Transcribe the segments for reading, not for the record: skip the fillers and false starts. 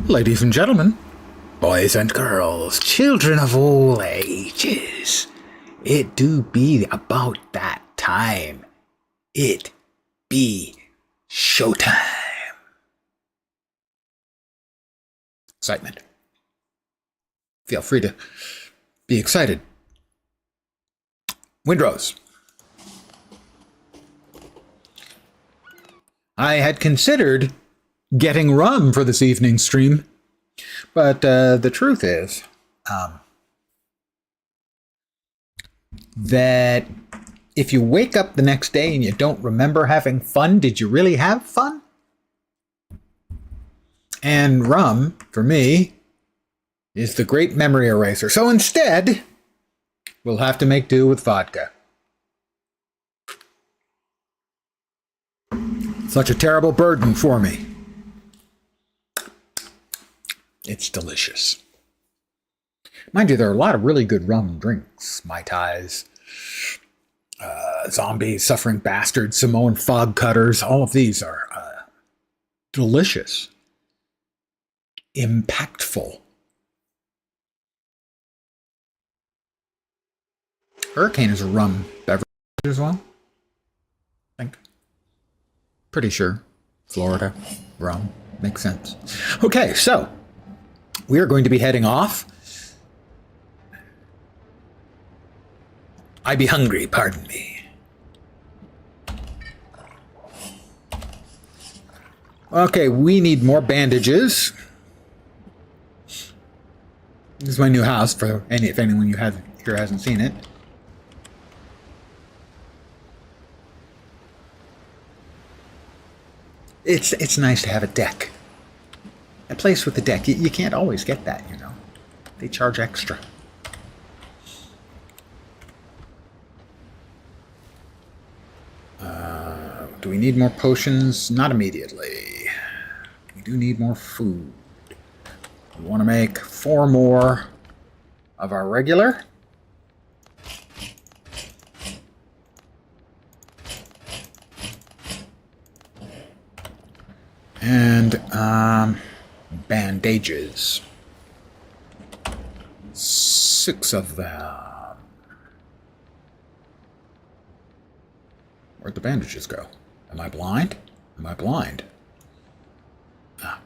Ladies and gentlemen, boys and girls, children of all ages, it do be about that time. It be showtime. Excitement. Feel free to be excited. Windrose. I had considered getting rum for this evening's stream, but the truth is that if you wake up the next day and you don't remember having fun, did you really have fun? And rum, for me, is the great memory eraser. So instead, we'll have to make do with vodka. Such a terrible burden for me. It's delicious. Mind you, there are a lot of really good rum drinks. Mai Tais, Zombies, Suffering Bastards, Samoan Fog Cutters. All of these are delicious, impactful. Hurricane is a rum beverage as well, I think. Pretty sure. Florida, rum, makes sense. Okay, so we are going to be heading off. I be hungry, pardon me. Okay, we need more bandages. This is my new house for if anyone here hasn't seen it. It's nice to have a deck. A place with a deck. You can't always get that, you know. They charge extra. Do we need more potions? Not immediately. We do need more food. We want to make 4 more of our regular. And bandages. 6 of them. Where'd the bandages go? Am I blind? Am I blind? Ah.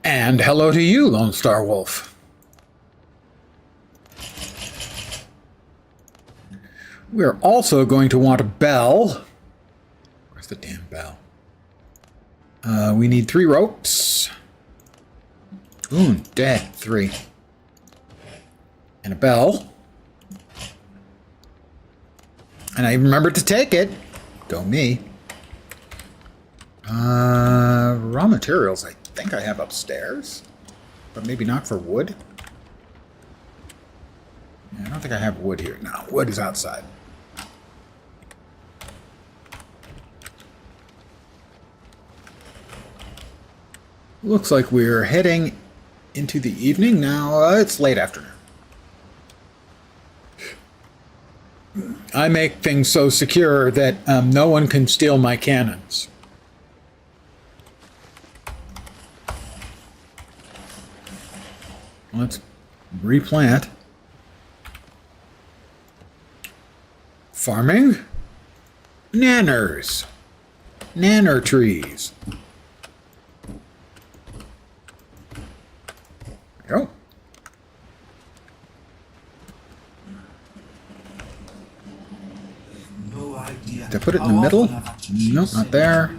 And hello to you, Lone Star Wolf. We're also going to want a bell. Where's the damn bell? We need 3 ropes. Ooh, dead. 3. And a bell. And I remembered to take it. Go me. Raw materials I think I have upstairs. But maybe not for wood. Yeah, I don't think I have wood here. No, wood is outside. Looks like we're heading into the evening now. It's late afternoon. I make things so secure that no one can steal my cannons. Let's replant. Farming? Nanners. Nanner trees. There we go. Did I put it in the middle? Nope, not there.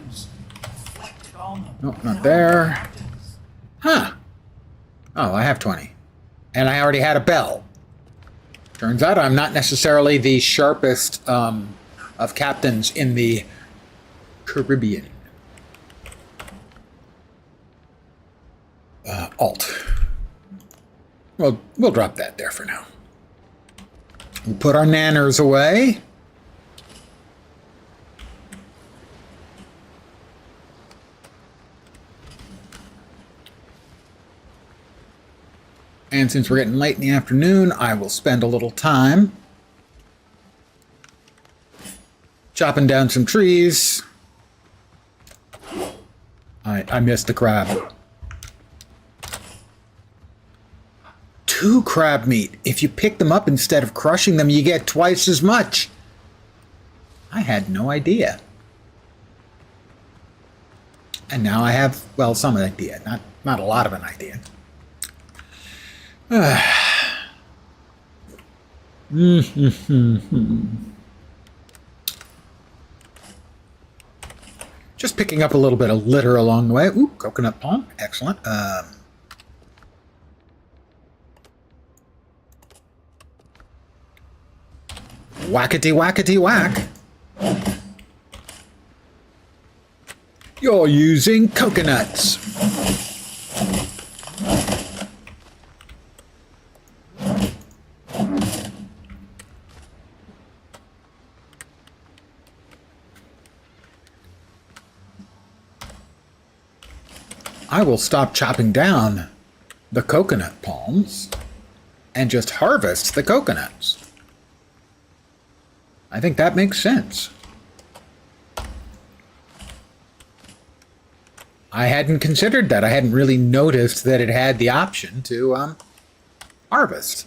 Nope, not there. Huh. Oh, I have 20. And I already had a bell. Turns out I'm not necessarily the sharpest of captains in the Caribbean. Alt. Well, we'll drop that there for now. We'll put our nanners away. And since we're getting late in the afternoon, I will spend a little time chopping down some trees I missed the crab. 2 crab meat. If you pick them up instead of crushing them, you get twice as much. I had no idea. And now I have, well, some idea. Not a lot of an idea. Just picking up a little bit of litter along the way. Ooh, coconut palm. Excellent. Whackety whackety whack. You're using coconuts. I will stop chopping down the coconut palms and just harvest the coconuts. I think that makes sense. I hadn't considered that. I hadn't really noticed that it had the option to harvest.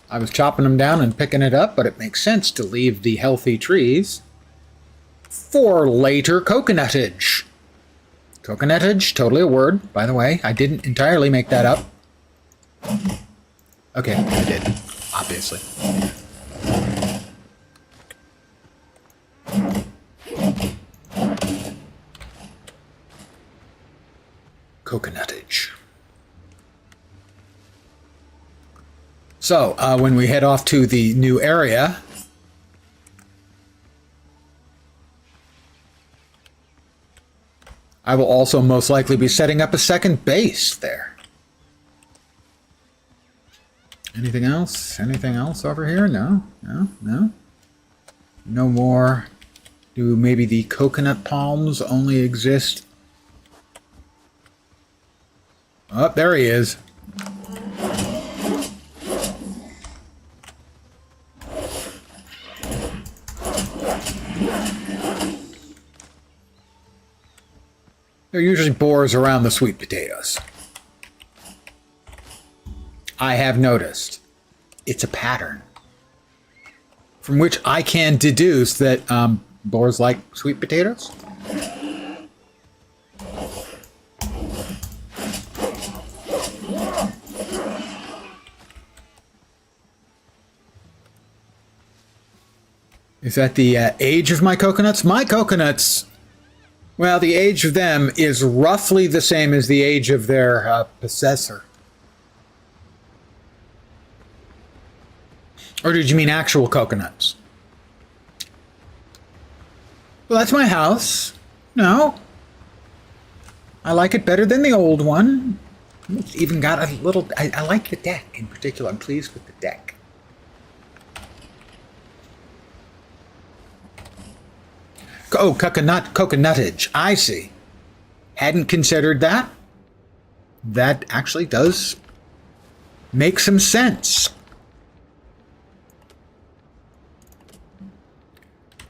I was chopping them down and picking it up, but it makes sense to leave the healthy trees for later coconutage. Coconutage, totally a word, by the way. I didn't entirely make that up. Okay, I did, obviously. Coconutage. So, when we head off to the new area, I will also most likely be setting up a second base there. Anything else? Anything else over here? No? No? No? No more. Do maybe the coconut palms only exist? Oh, there he is. There are usually boars around the sweet potatoes. I have noticed. It's a pattern from which I can deduce that boars like sweet potatoes. Is that the age of my coconuts? My coconuts, well, the age of them is roughly the same as the age of their possessor. Or did you mean actual coconuts? Well, that's my house. No. I like it better than the old one. It's even got a little... I like the deck in particular. I'm pleased with the deck. Oh, coconutage. I see. Hadn't considered that. That actually does make some sense.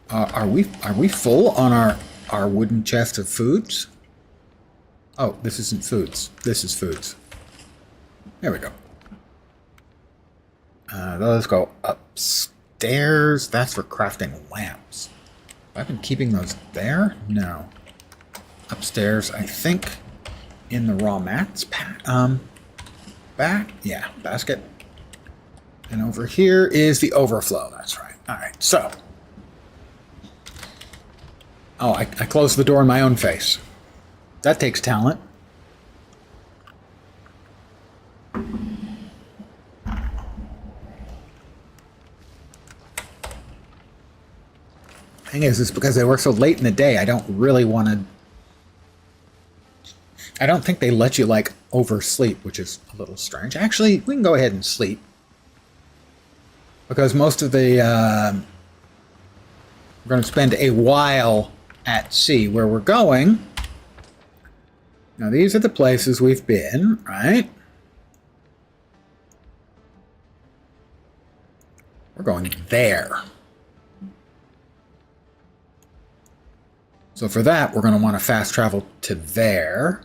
Are we full on our wooden chest of foods? Oh, this isn't foods. This is foods. There we go. Let's go upstairs. That's for crafting lamps. Have I been keeping those there? No. Upstairs, I think, in the raw mats basket. And over here is the overflow. That's right. All right, so. Oh, I closed the door in my own face. That takes talent. Thing is, it's because they work so late in the day, I don't really want to... I don't think they let you, like, oversleep, which is a little strange. Actually, we can go ahead and sleep. Because most of the... we're going to spend a while at sea where we're going. Now, these are the places we've been, right? We're going there. So for that, we're going to want to fast travel to there.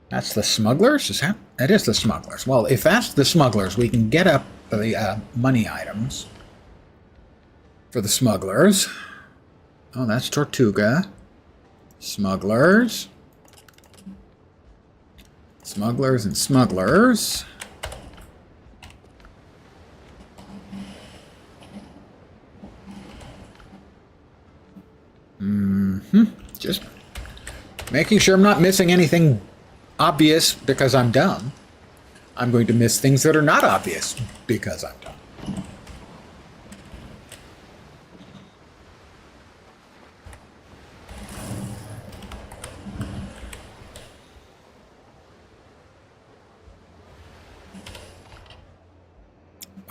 That's the smugglers? Is that? That is the smugglers. Well, if that's the smugglers, we can get up the money items for the smugglers. Oh, that's Tortuga. Smugglers. Smugglers and smugglers. Just making sure I'm not missing anything obvious because I'm dumb. I'm going to miss things that are not obvious because I'm dumb.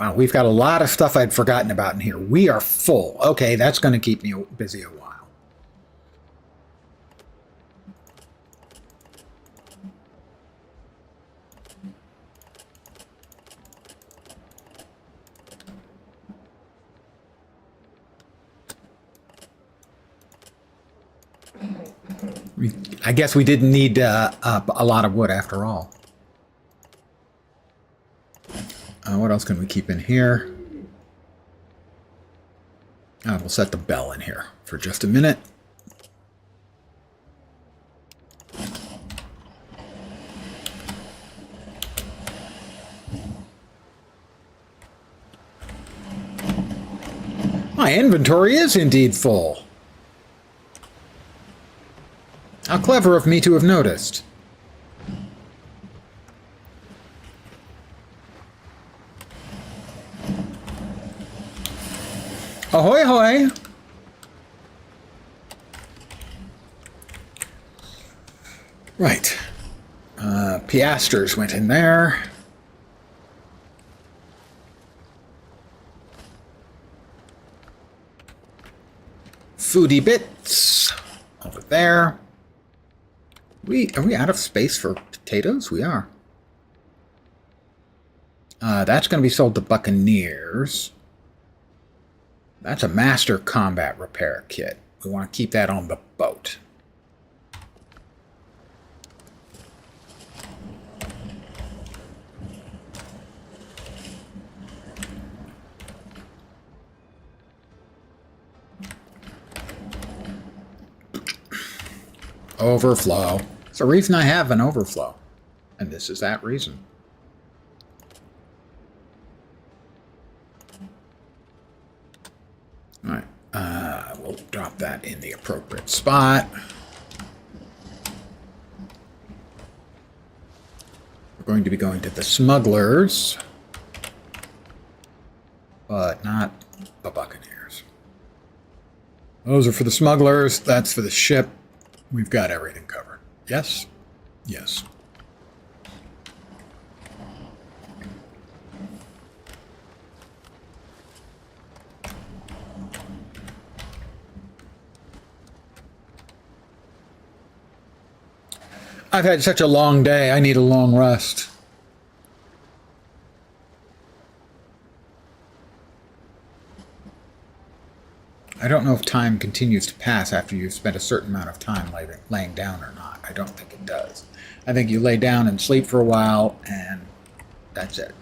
Wow, we've got a lot of stuff I'd forgotten about in here. We are full. Okay, that's going to keep me busy a while. I guess we didn't need a lot of wood after all. What else can we keep in here? We'll set the bell in here for just a minute. My inventory is indeed full. How clever of me to have noticed. Ahoy, ahoy! Right. Piasters went in there. Foodie bits over there. Are we out of space for potatoes? We are. That's going to be sold to Buccaneers. That's a master combat repair kit. We want to keep that on the boat. Overflow. It's a reason I have an overflow. And this is that reason. Alright. We'll drop that in the appropriate spot. We're going to be going to the smugglers. But not the Buccaneers. Those are for the smugglers. That's for the ship. We've got everything covered. Yes? Yes. I've had such a long day. I need a long rest. I don't know if time continues to pass after you've spent a certain amount of time laying down or not. I don't think it does. I think you lay down and sleep for a while, and that's it.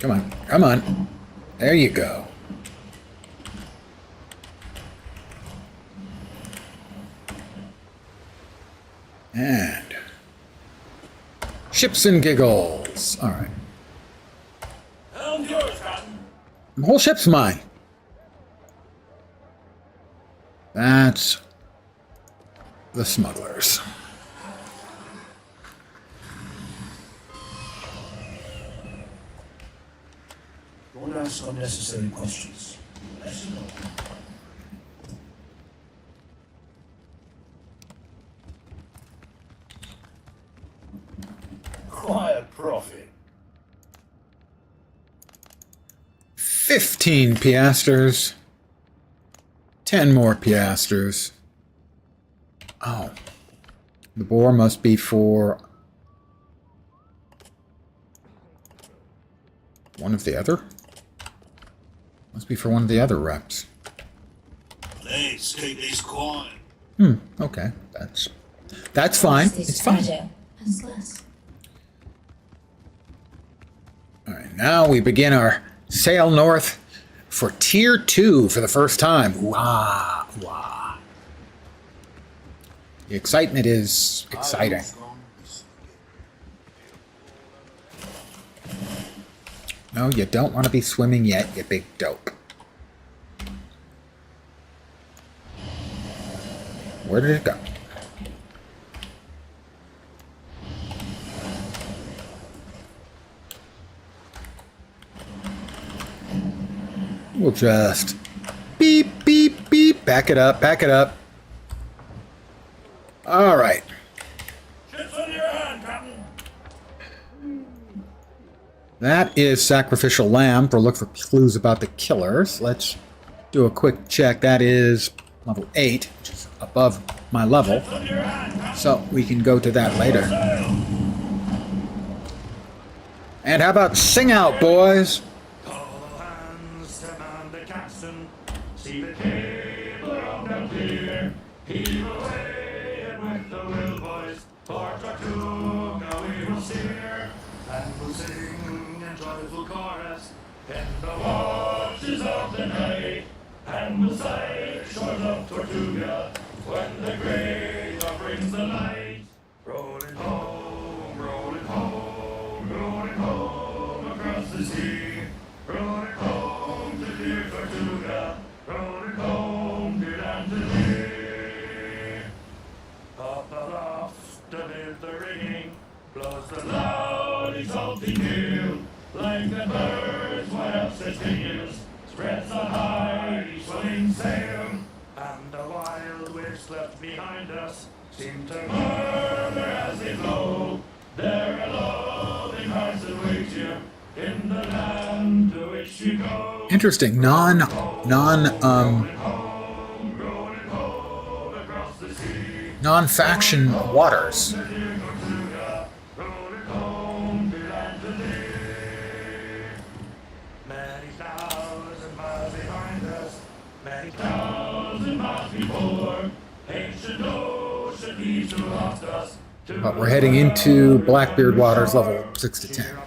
Come on, come on. There you go. And ships and giggles. All right. The whole ship's mine. That's the smugglers. Don't ask unnecessary questions. Let's go. Quiet prophet. 15 piasters. 10 more piasters. Oh. The boar must be for one of the other? Must be for one of the other reps. Let's keep this quiet. Okay. That's fine. It's fine. Alright, now we begin our sail north for Tier 2 for the first time. Wah, wah. The excitement is exciting. No, you don't want to be swimming yet, you big dope. Where did it go? We'll just beep, beep, beep. Back it up, back it up. All right. Ships in your hand, Captain. That is sacrificial lamb for look for clues about the killers. Let's do a quick check. That is level 8, which is above my level. So we can go to that later. And how about sing out, boys? See the cable around down clear. Heave away and with the whale boys, for Tortuga we will steer. And we'll sing in joyful chorus in the watches of the night. And we'll sight shores of Tortuga when the grey dawn brings the light. Rolling home, rolling home, rolling home across the sea. Rolling home to dear Tortuga. Rolling home, dear Anthony. Up aloft amid the ringing, blows the loud exulting peal. Like the birds wide outstretched pinions, spreads on high each swelling sail. And the wild waves left behind us seem to murmur as they flow. There are loving hearts that wait you in the land to which you go. Interesting. Non-faction waters. Many thousand miles behind us, many thousand miles before, ancient ocean heaves who lost us. But we're heading into Blackbeard waters, level 6 to 10.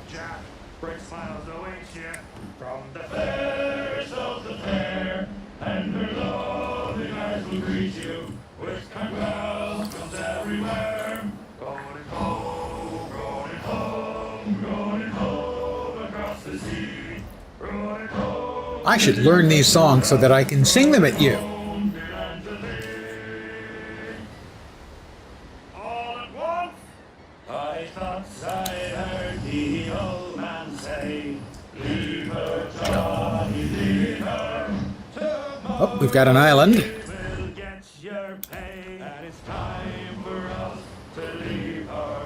Bright smiles await you from the fairest of the fair, and her loving eyes will greet you with kind welcomes everywhere. Going home, going home, going home across the sea. Rolling home. I should learn these songs so that I can sing them at you. All at once, I thought I heard the old man say, leave her, Johnny, leave her. Oh, we've got an island. We'll get your pay, and it's time for us to leave her.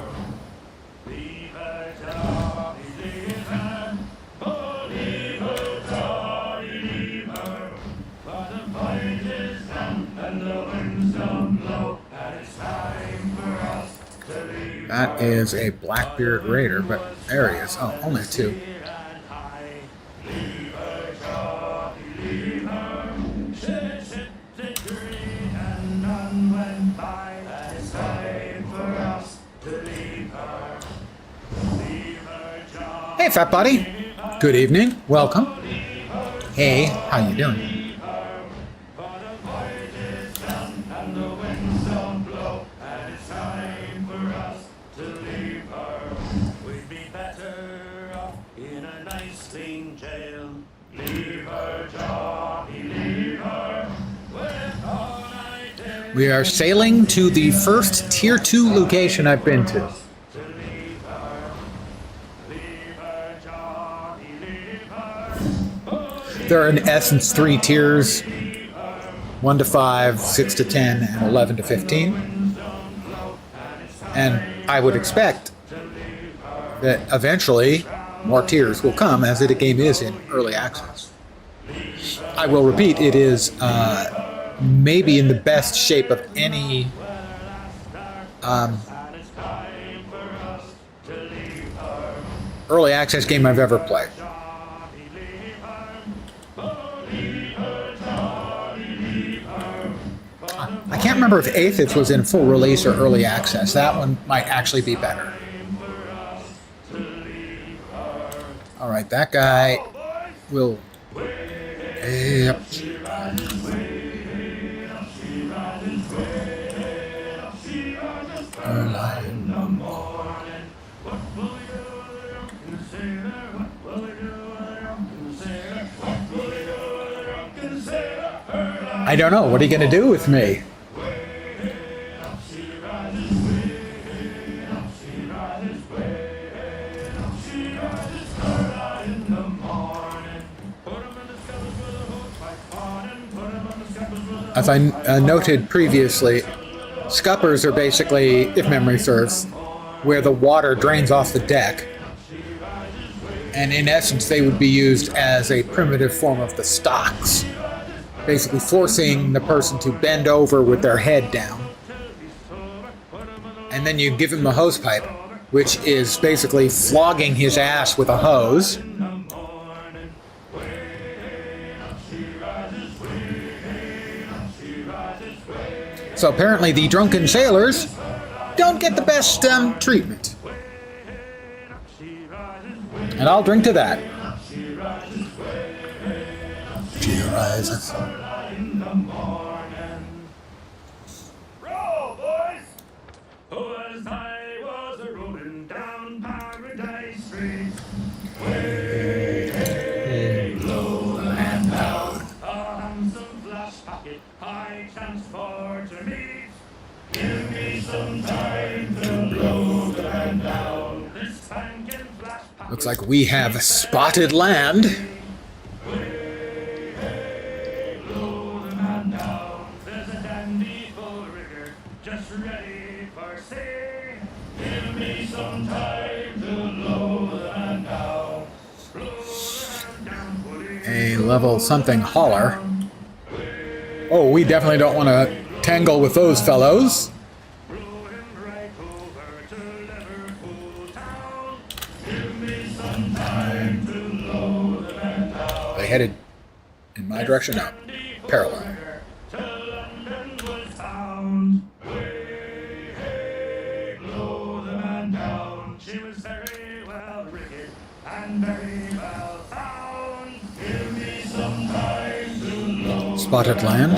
Leave her, Johnny, leave her. Oh, leave her, Johnny, leave her. For the fight is done, and the winds don't blow, and it's time for us to leave her. That is a Blackbeard raider, but there he is. Oh, only 2. Leave her, Johnny, leave her. Shit, green, and none went by, and it's time for us to leave her. Leave her, Johnny. Hey, fat buddy. Good evening. Welcome. Hey, how you doing? For the voyage is done, and the winds don't blow, and it's time for us to leave her. We'd be better off in a nice clean jail. Leave her, Johnny, leave her. With all I dare. We are sailing to the first Tier 2 location I've been to. To leave her. Leave her, Johnny, leave her. There are in essence 3 tiers. 1 to 5, 6 to 10, and 11 to 15. And I would expect that eventually more tiers will come as the game is in early access. I will repeat, it is maybe in the best shape of any early access game I've ever played. I can't remember if Aphids was in full release or early access. That one might actually be better. All right, that guy will... Yep. I don't know. What are you going to do with me? As I noted previously, scuppers are basically, if memory serves, where the water drains off the deck. And in essence, they would be used as a primitive form of the stocks, basically forcing the person to bend over with their head down. And then you give him the hose pipe, which is basically flogging his ass with a hose. So apparently the drunken sailors don't get the best treatment. And I'll drink to that. She rises. Roll, boys! As I was rolling down Paradise Street, way low and down, a handsome flash pocket I transport to meet. Give me some time to blow the man down. This spanking flash pocket. Looks like we have spotted land. A level something hauler. Oh, we definitely don't want to tangle with those fellows. They headed in my direction now. Parallel. She was very well rigged and very well found. Give me some time to load. Spotted land.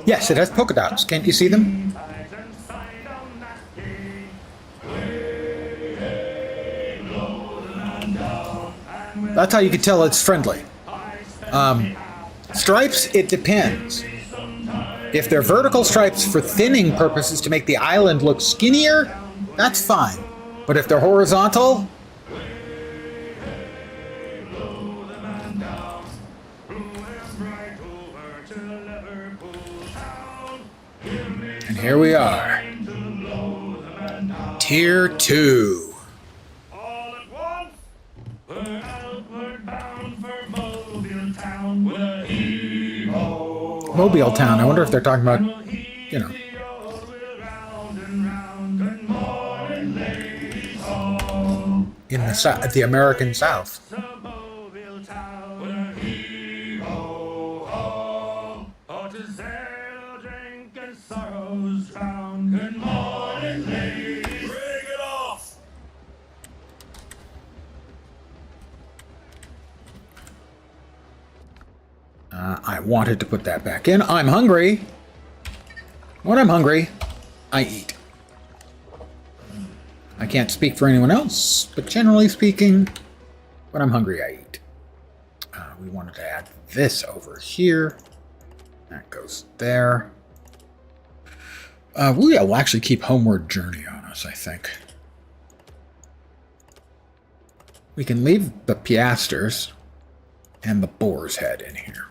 Yes, it has polka dots. Can't you see them? That's how you can tell it's friendly. Stripes, it depends. If they're vertical stripes for thinning purposes to make the island look skinnier, that's fine. But if they're horizontal, and here we are. Tier 2. All at once, we're outward bound for Mobile Town. We're hee-ho. Mobile Town. I wonder if they're talking about, you know. In the South, the American South. Good morning, ladies. Bring it off. I wanted to put that back in. I'm hungry. When I'm hungry, I eat. I can't speak for anyone else, but generally speaking, when I'm hungry, I eat. We wanted to add this over here. That goes there. We'll actually keep Homeward Journey on us, I think. We can leave the Piasters and the Boar's Head in here.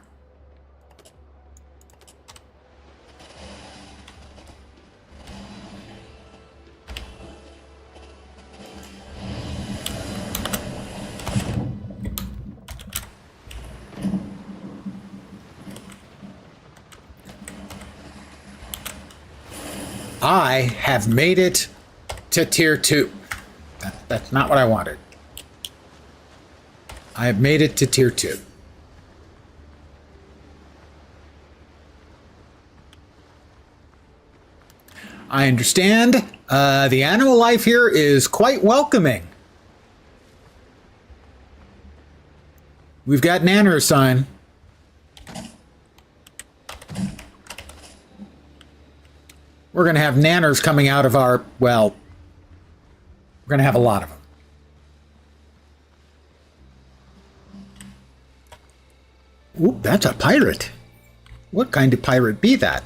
I have made it to tier 2. That's not what I wanted. I have made it to tier 2. I understand. The animal life here is quite welcoming. We've got Nanner sign. We're going to have Nanners coming out of our, well, we're going to have a lot of them. Ooh, that's a pirate. What kind of pirate be that?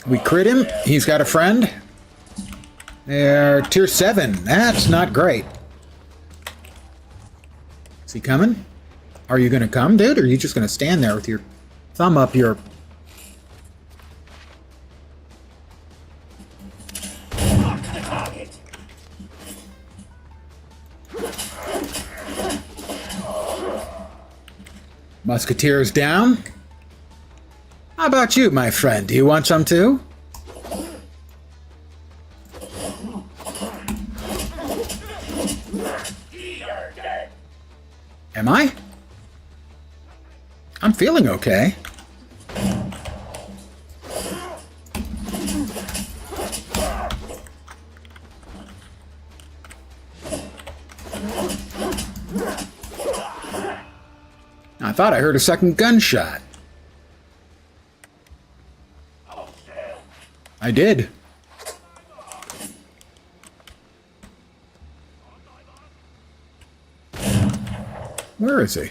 We crit him. He's got a friend. They're tier 7. That's not great. Is he coming? Are you going to come, dude? Or are you just going to stand there with your thumb up your... Musketeer's down. How about you, my friend? Do you want some too? Am I? I'm feeling okay. I thought I heard a second gunshot. I did. Where is he?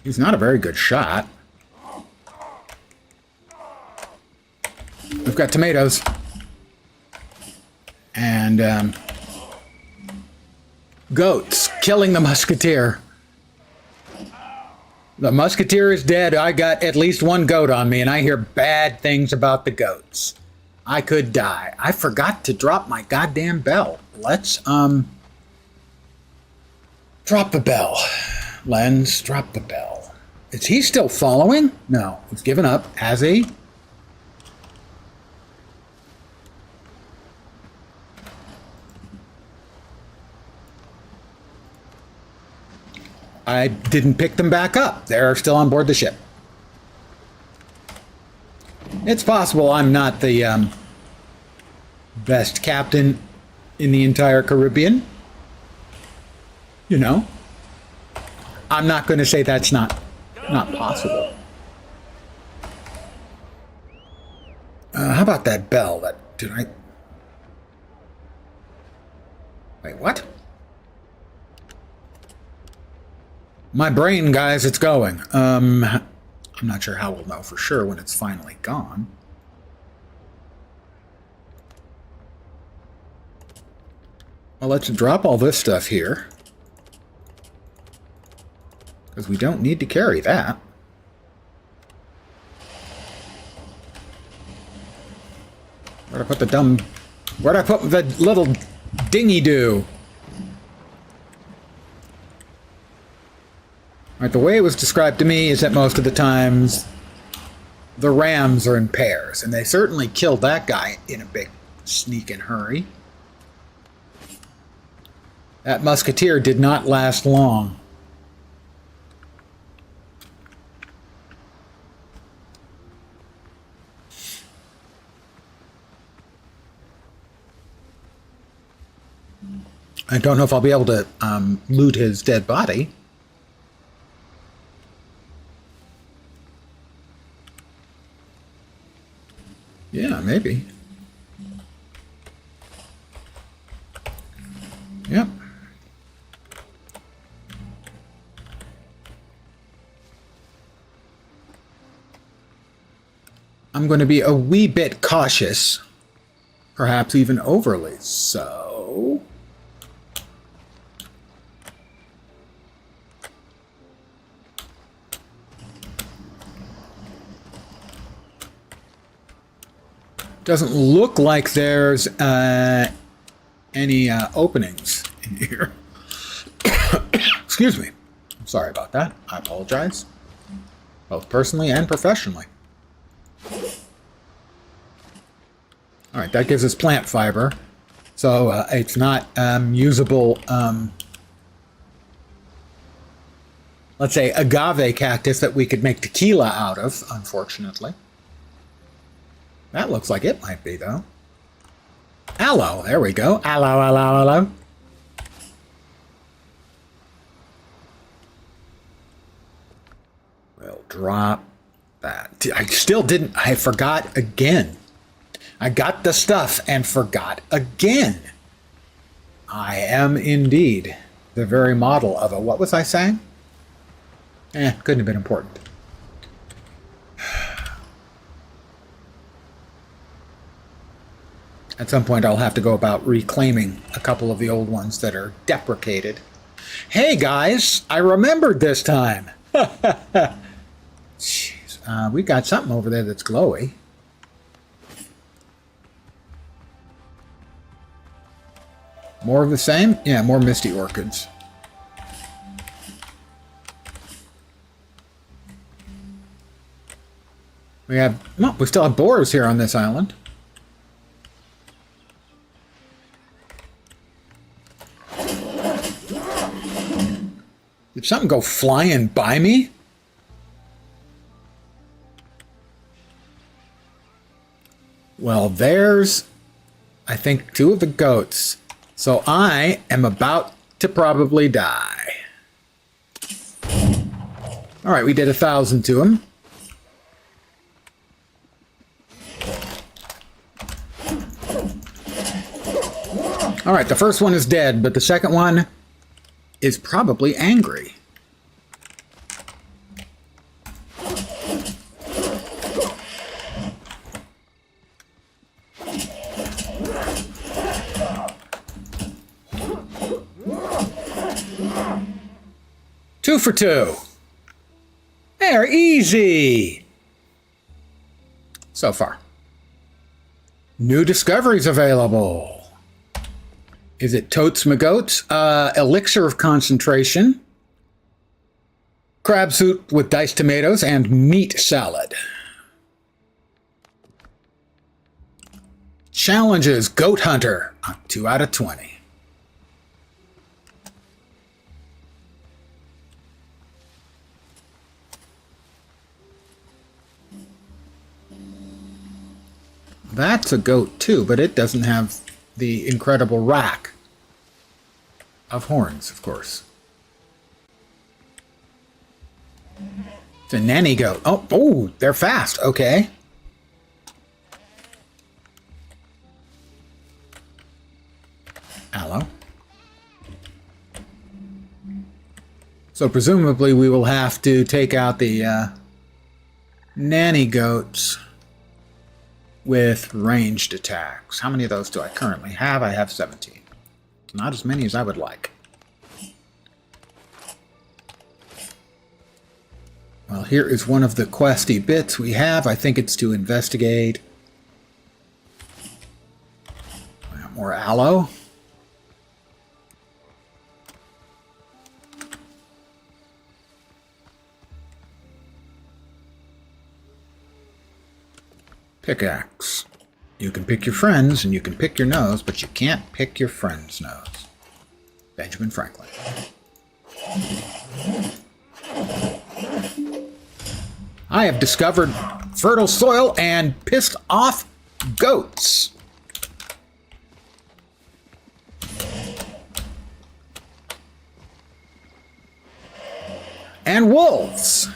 He's not a very good shot. We've got tomatoes. And, goats killing the musketeer. The musketeer is dead. I got at least one goat on me, and I hear bad things about the goats. I could die. I forgot to drop my goddamn bell. Let's, drop the bell. Lens, drop the bell. Is he still following? No, he's given up. Has he? I didn't pick them back up. They're still on board the ship. It's possible I'm not the best captain in the entire Caribbean. You know, I'm not going to say that's not possible. How about that bell? Wait, what? My brain, guys, it's going. I'm not sure how we'll know for sure when it's finally gone. Well, let's drop all this stuff here. Because we don't need to carry that. Where'd I put the little dinghy-do? Right, the way it was described to me is that most of the times the rams are in pairs, and they certainly killed that guy in a big sneaking hurry. That musketeer did not last long. I don't know if I'll be able to loot his dead body. Yeah, maybe. Yep. I'm going to be a wee bit cautious, perhaps even overly so. Doesn't look like there's any openings in here. Excuse me. I'm sorry about that. I apologize. Both personally and professionally. Alright, that gives us plant fiber. So it's not usable, let's say, agave cactus that we could make tequila out of, unfortunately. That looks like it might be, though. Aloe, there we go. Aloe, aloe, aloe. We'll drop that. I still didn't, I forgot again. I got the stuff and forgot again. I am indeed the very model of a, what was I saying? Couldn't have been important. At some point I'll have to go about reclaiming a couple of the old ones that are deprecated. Hey guys, I remembered this time. Jeez, we got something over there that's glowy. More of the same? Yeah, more misty orchids. We have, well, we still have boars here on this island. Did something go flying by me? Well, there's, I think, 2 of the goats. So I am about to probably die. All right, we did 1,000 to him. All right, the first one is dead, but the second one is probably angry. Two for 2. They're easy. So far. New discoveries available. Is it Totes McGoats? Elixir of Concentration. Crab soup with diced tomatoes and meat salad. Challenges, Goat Hunter. 2 out of 20. That's a goat too, but it doesn't have the incredible rack of horns, of course. It's a nanny goat. Oh, they're fast. Okay. Aloe. So presumably we will have to take out the nanny goats with ranged attacks. How many of those do I currently have? I have 17. Not as many as I would like. Well, here is one of the questy bits we have. I think it's to investigate. More aloe. Pickaxe. You can pick your friends and you can pick your nose, but you can't pick your friend's nose. Benjamin Franklin. I have discovered fertile soil and pissed off goats. And wolves.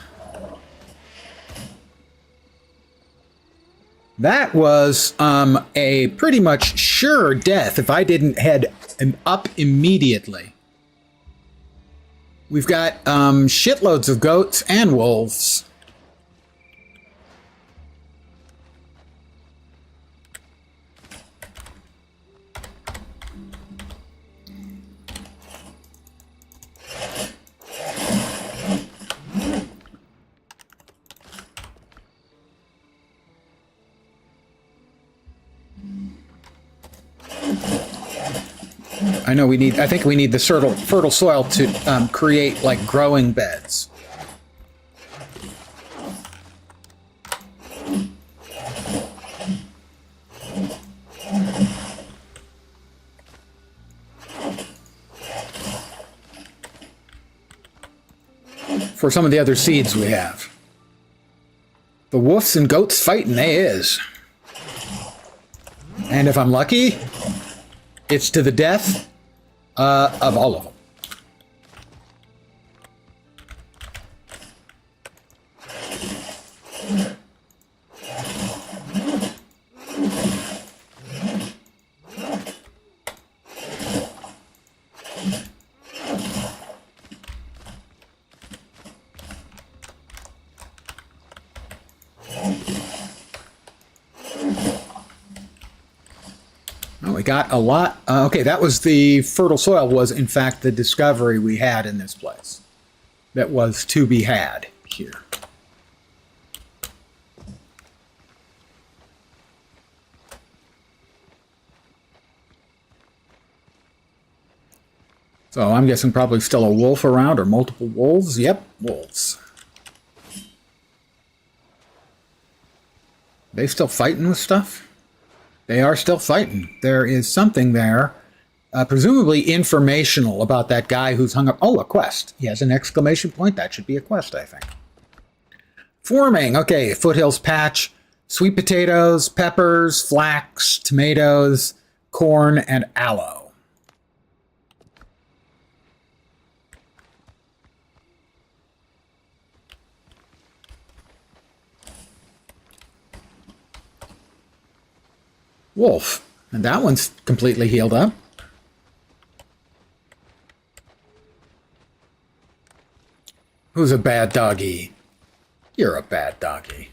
That was a pretty much sure death if I didn't head up immediately. We've got shitloads of goats and wolves. I know we need, I think we need the fertile soil to create like growing beds. For some of the other seeds we have. The wolves and goats fighting, they is. And if I'm lucky, it's to the death of all of them. We got a lot. Okay, that was the fertile soil was, in fact, the discovery we had in this place. That was to be had here. So I'm guessing probably still a wolf around or multiple wolves. Yep, wolves. They still fighting with stuff? They are still fighting. There is something there, presumably informational about that guy who's hung up. Oh, a quest. He has an exclamation point. That should be a quest, I think. Forming. Okay, Foothills Patch, sweet potatoes, peppers, flax, tomatoes, corn, and aloe. Wolf. And that one's completely healed up. Who's a bad doggy? You're a bad doggy.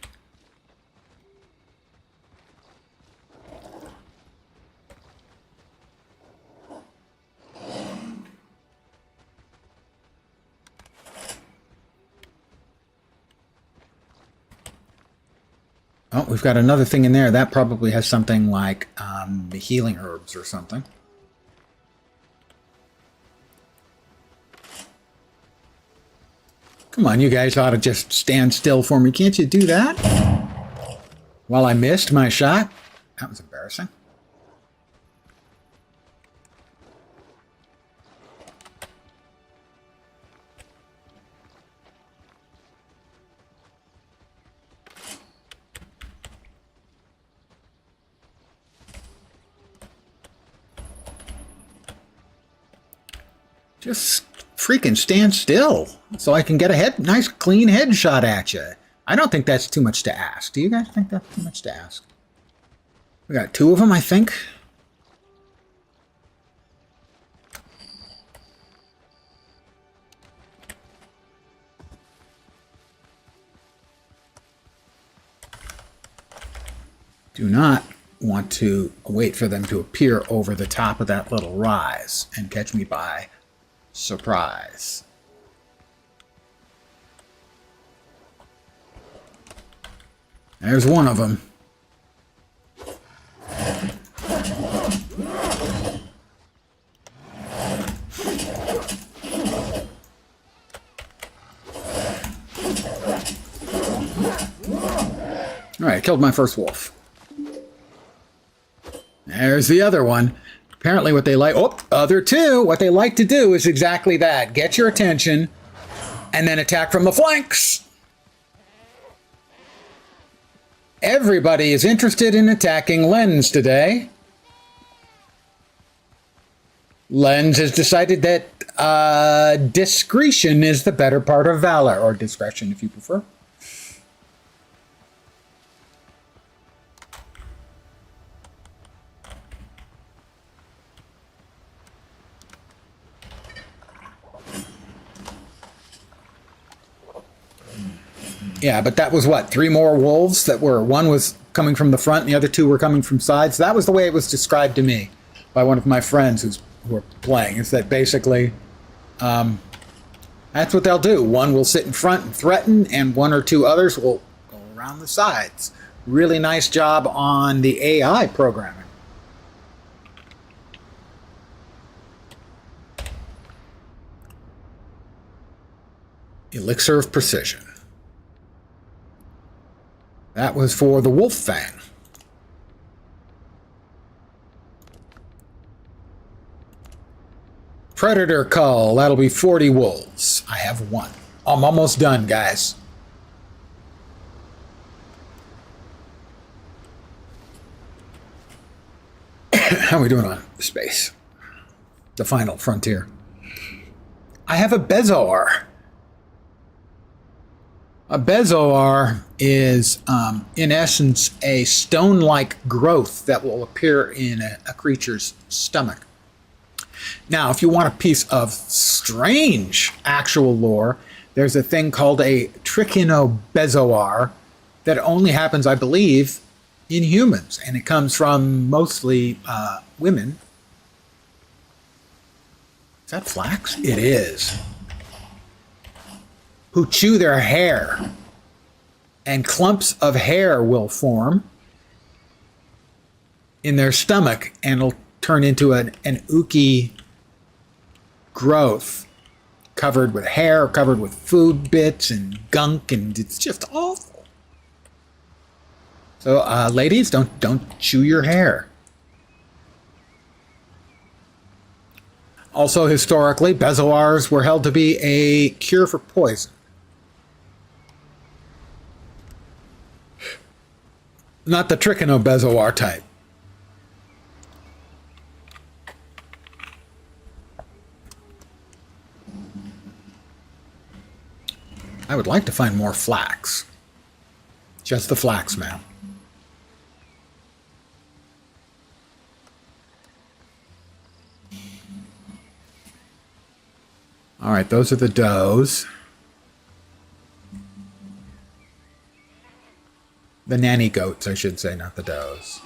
Oh, we've got another thing in there. That probably has something like the healing herbs or something. Come on, you guys ought to just stand still for me. Can't you do that? While I missed my shot? That was embarrassing. Just freaking stand still so I can get a nice clean headshot at you. I don't think that's too much to ask. Do you guys think that's too much to ask? We got two of them, I think. Do not want to wait for them to appear over the top of that little rise and catch me by surprise. There's one of them. All right, killed my first wolf. There's the other one. Apparently what they like, other two, what they like to do is exactly that. Get your attention and then attack from the flanks. Everybody is interested in attacking Lens today. Lens has decided that discretion is the better part of valor, or discretion if you prefer. Yeah, but that was what? 3 more wolves that were, one was coming from the front and the other 2 were coming from sides. That was the way it was described to me by one of my friends who were playing. Is that basically, that's what they'll do. One will sit in front and threaten, and 1 or 2 others will go around the sides. Really nice job on the AI programming. Elixir of Precision. That was for the Wolf Fang. Predator Cull. That'll be 40 wolves. I have 1. I'm almost done, guys. How are we doing on space? The final frontier. I have a Bezoar. A Bezoar is, in essence, a stone-like growth that will appear in a creature's stomach. Now, if you want a piece of strange actual lore, there's a thing called a Trichinobezoar that only happens, I believe, in humans, and it comes from mostly women. Is that flax? It is. Who chew their hair, and clumps of hair will form in their stomach, and it'll turn into an ooky growth covered with hair, covered with food bits and gunk, and it's just awful. So, ladies, don't chew your hair. Also, historically, Bezoars were held to be a cure for poison. Not the Trichinobezoar type. I would like to find more flax. Just the flax, man. All right, those are the does. The nanny goats, I should say, not the does.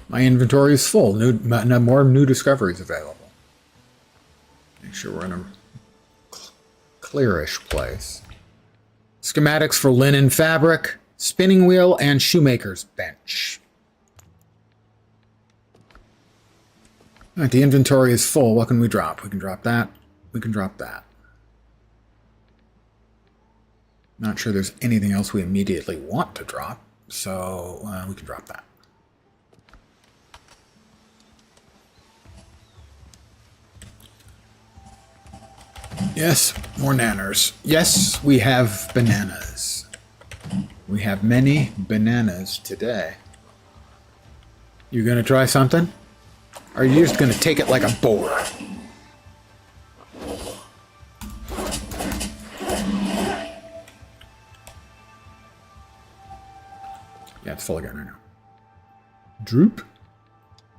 My inventory is full. More new discoveries available. Make sure we're in a clearish place. Schematics for linen fabric, spinning wheel, and shoemaker's bench. All right, the inventory is full. What can we drop? We can drop that. We can drop that. Not sure there's anything else we immediately want to drop, so we can drop that. Yes, more nanners. Yes, we have bananas. We have many bananas today. You gonna try something? Or are you just gonna take it like a boar? Yeah, it's full again right now. Droop?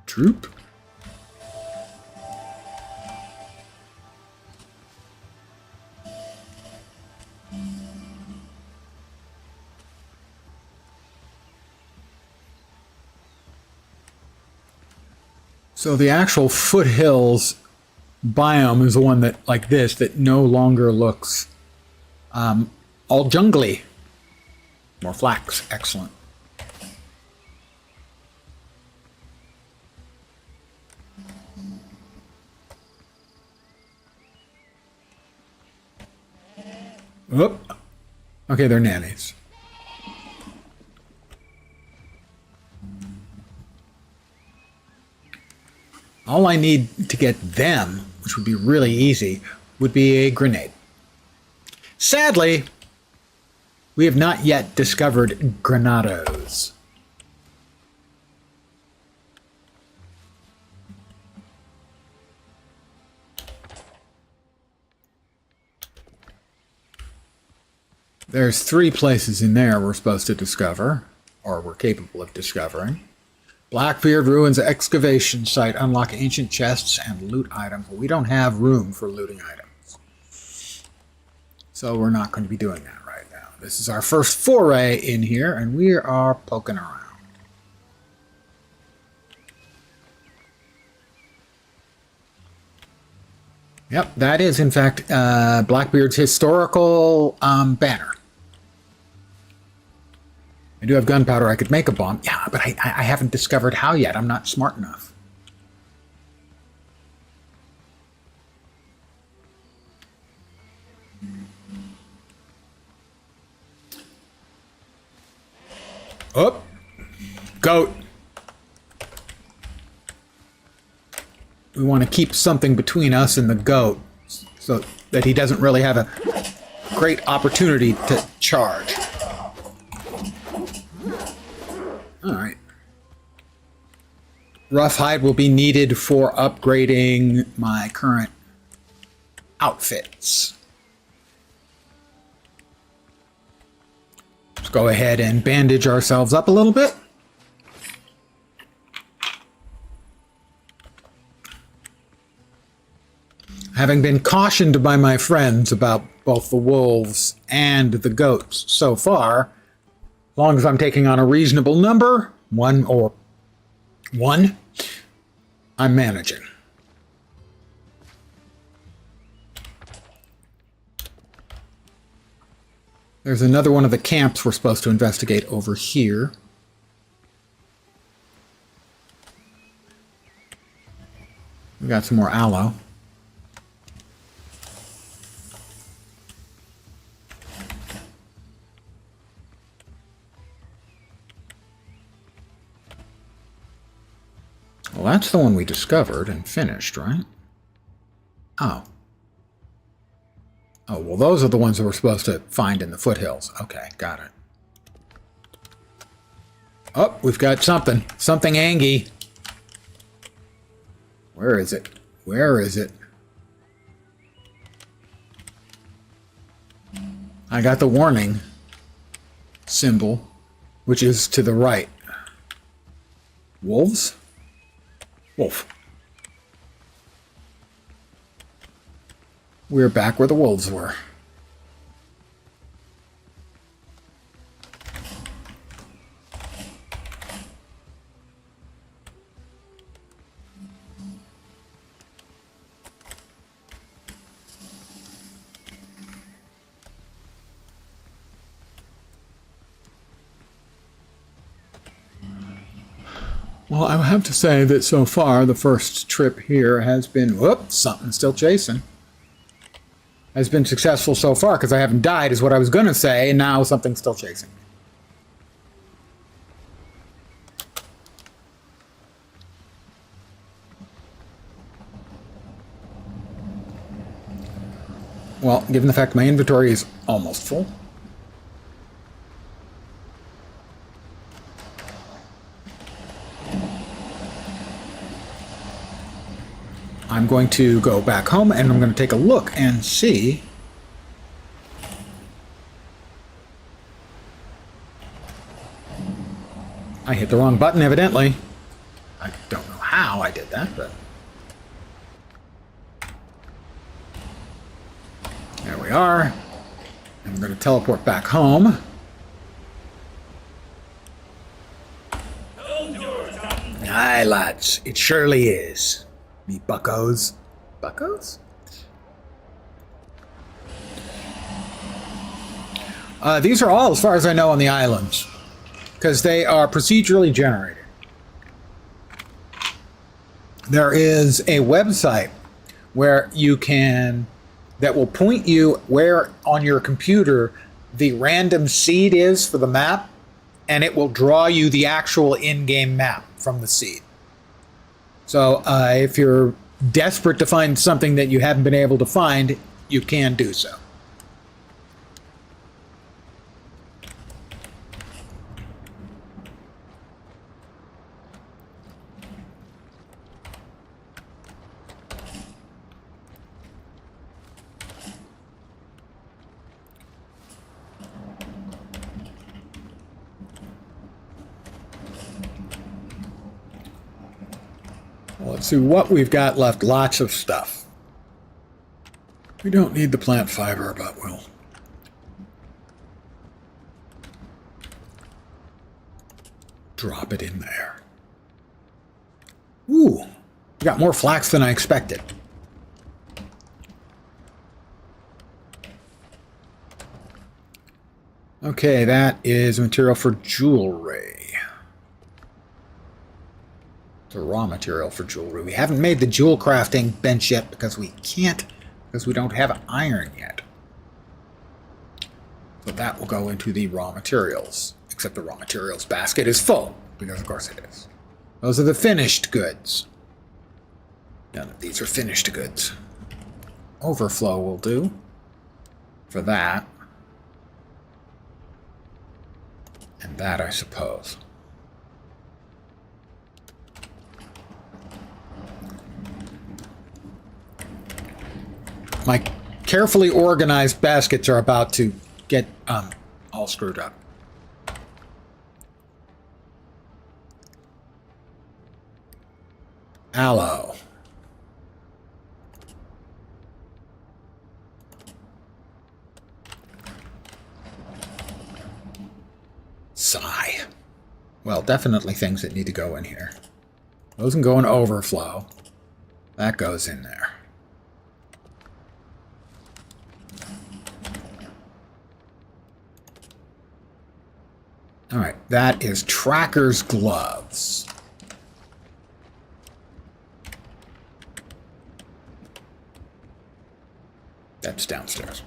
Droop? So the actual foothills biome is the one that, like this, that no longer looks all jungly. More flax, excellent. Whoop. Okay, they're nannies. All I need to get them, which would be really easy, would be a grenade. Sadly, we have not yet discovered granados. There's 3 places in there we're supposed to discover, or we're capable of discovering. Blackbeard Ruins excavation site. Unlock ancient chests and loot items. We don't have room for looting items, so we're not going to be doing that right now. This is our first foray in here, and we are poking around. Yep, that is, in fact, Blackbeard's historical banner. I do have gunpowder. I could make a bomb. Yeah, but I haven't discovered how yet. I'm not smart enough. Oh, goat. We want to keep something between us and the goat so that he doesn't really have a great opportunity to charge. All right. Rough hide will be needed for upgrading my current outfits. Let's go ahead and bandage ourselves up a little bit. Having been cautioned by my friends about both the wolves and the goats so far, as long as I'm taking on a reasonable number, one, I'm managing. There's another one of the camps we're supposed to investigate over here. We got some more aloe. Well, that's the one we discovered and finished, right? Oh. Oh, well, those are the ones that we're supposed to find in the foothills. Okay, got it. Oh, we've got something. Something angy. Where is it? Where is it? I got the warning symbol, which is to the right. Wolves? Wolf. We're back where the wolves were. Well, I have to say that so far, the first trip here has been... Whoops, something's still chasing. Has been successful so far, because I haven't died, is what I was going to say, and now something's still chasing me. Well, given the fact my inventory is almost full... I'm going to go back home and I'm going to take a look and see. I hit the wrong button, evidently. I don't know how I did that, but... There we are. And I'm going to teleport back home. Aye, lads. It surely is. Me buckos. Buckos? These are all, as far as I know, on the islands. Because they are procedurally generated. There is a website where you can... that will point you where on your computer the random seed is for the map, and it will draw you the actual in-game map from the seed. So if you're desperate to find something that you haven't been able to find, you can do so. Let's see what we've got left. Lots of stuff. We don't need the plant fiber, but we'll... drop it in there. Ooh, we got more flax than I expected. Okay, that is material for jewelry. It's a raw material for jewelry. We haven't made the jewel crafting bench yet because we can't, because we don't have iron yet. So that will go into the raw materials. Except the raw materials basket is full, because of course it is. Those are the finished goods. None of these are finished goods. Overflow will do for that. And that, I suppose. My carefully organized baskets are about to get all screwed up. Aloe. Sigh. Well, definitely things that need to go in here. Those can go in overflow. That goes in there. All right, that is Tracker's gloves. That's downstairs.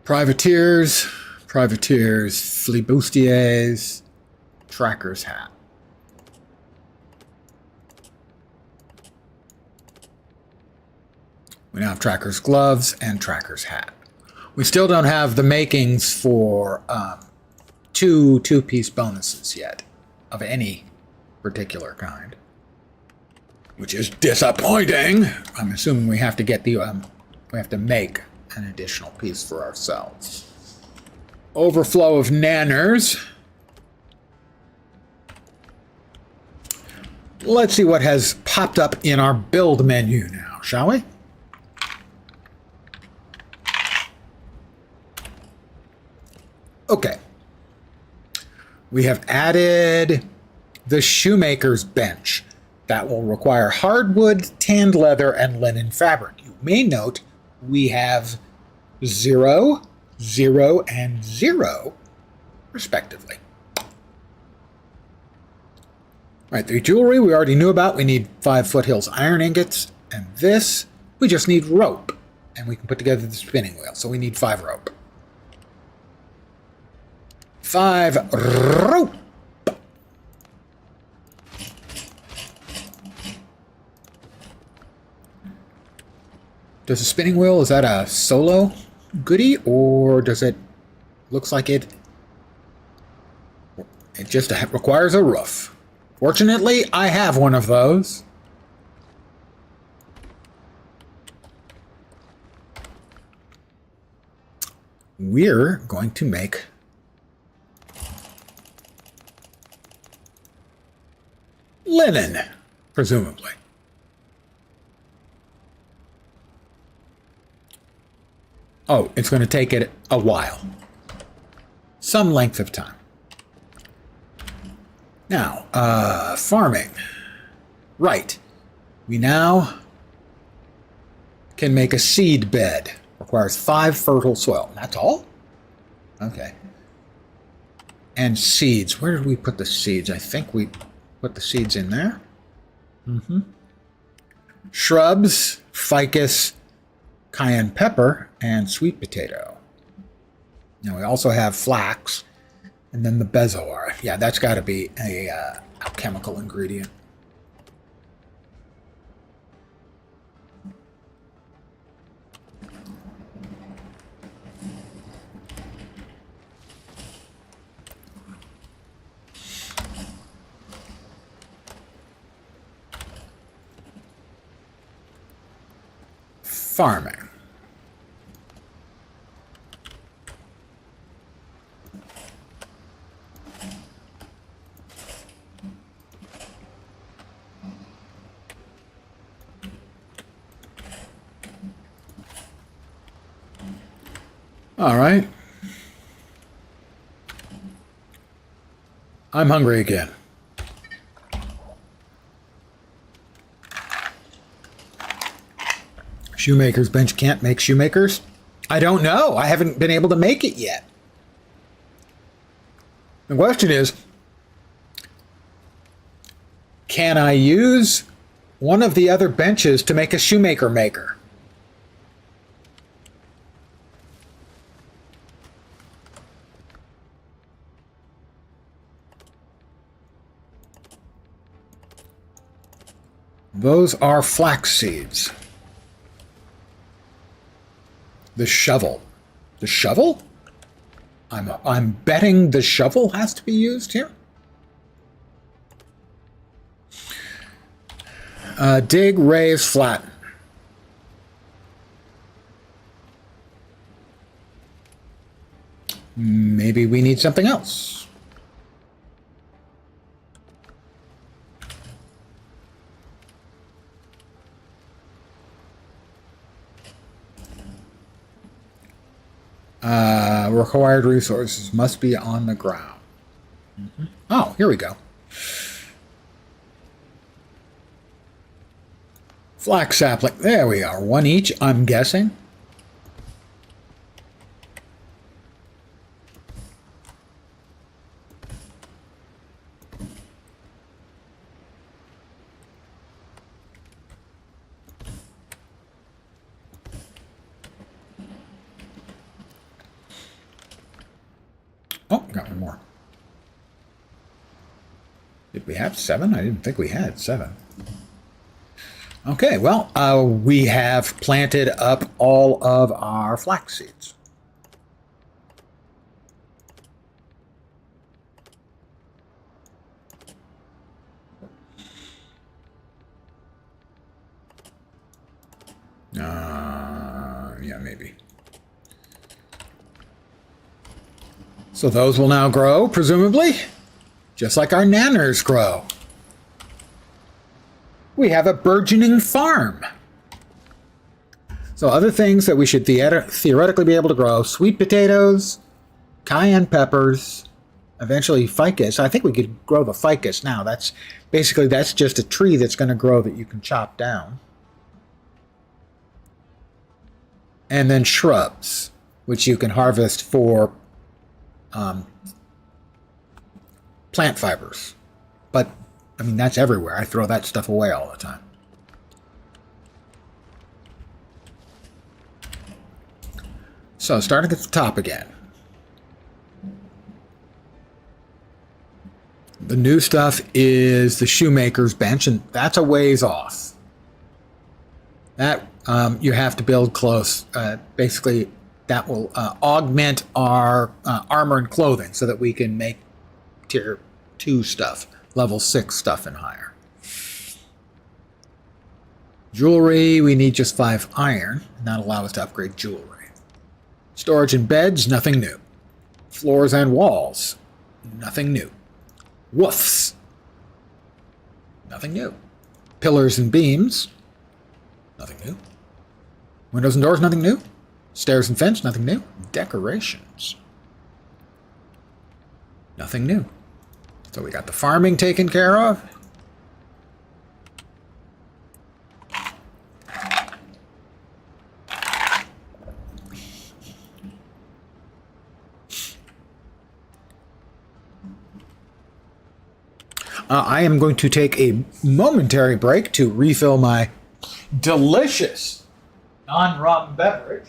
Privateers, flibustiers, Tracker's hat. We now have Tracker's gloves and Tracker's hat. We still don't have the makings for two-piece bonuses yet, of any particular kind, which is disappointing. I'm assuming we have to get the we have to make an additional piece for ourselves. Overflow of nanners. Let's see what has popped up in our build menu now, shall we? Okay. We have added the shoemaker's bench. That will require hardwood, tanned leather, and linen fabric. You may note we have 0, 0, and 0, respectively. Right, the jewelry we already knew about. We need 5 foothills iron ingots, and this, we just need rope. And we can put together the spinning wheel, so we need 5 rope. 5 rope! Does the spinning wheel, is that a solo goodie, or does it, looks like it just requires a roof? Fortunately, I have one of those. We're going to make linen, presumably. Oh, it's going to take it a while. Some length of time. Now, farming. Right. We now can make a seed bed. Requires 5 fertile soil. That's all? Okay. And seeds. Where did we put the seeds? I think we put the seeds in there. Mm-hmm. Shrubs, ficus, cayenne pepper, and sweet potato. Now we also have flax, and then the bezoar. Yeah, that's got to be a alchemical ingredient. Farming. All right. I'm hungry again. Shoemaker's bench can't make shoemakers? I don't know. I haven't been able to make it yet. The question is, can I use one of the other benches to make a shoemaker maker? Those are flax seeds. The shovel. The shovel? I'm betting the shovel has to be used here. Dig, raise, flatten. Maybe we need something else. Required resources must be on the ground. Mm-hmm. Oh, here we go. Flax sapling. There we are. One each, I'm guessing. Oh, got one more. Did we have 7? I didn't think we had 7. Okay, well, we have planted up all of our flax seeds. Yeah, maybe. So those will now grow, presumably, just like our nanners grow. We have a burgeoning farm. So other things that we should theoretically be able to grow: sweet potatoes, cayenne peppers, eventually ficus. I think we could grow the ficus now. That's just a tree that's going to grow that you can chop down. And then shrubs, which you can harvest for plant fibers. But, I mean, that's everywhere. I throw that stuff away all the time. So, starting at the top again. The new stuff is the shoemaker's bench, and that's a ways off. That you have to build close. Basically, that will augment our armor and clothing so that we can make tier 2 stuff, level 6 stuff and higher. Jewelry, we need just 5 iron, and that'll allow us to upgrade jewelry. Storage and beds, nothing new. Floors and walls, nothing new. Woofs, nothing new. Pillars and beams, nothing new. Windows and doors, nothing new. Stairs and fence, nothing new. Decorations, nothing new. So we got the farming taken care of. I am going to take a momentary break to refill my delicious non-rum beverage.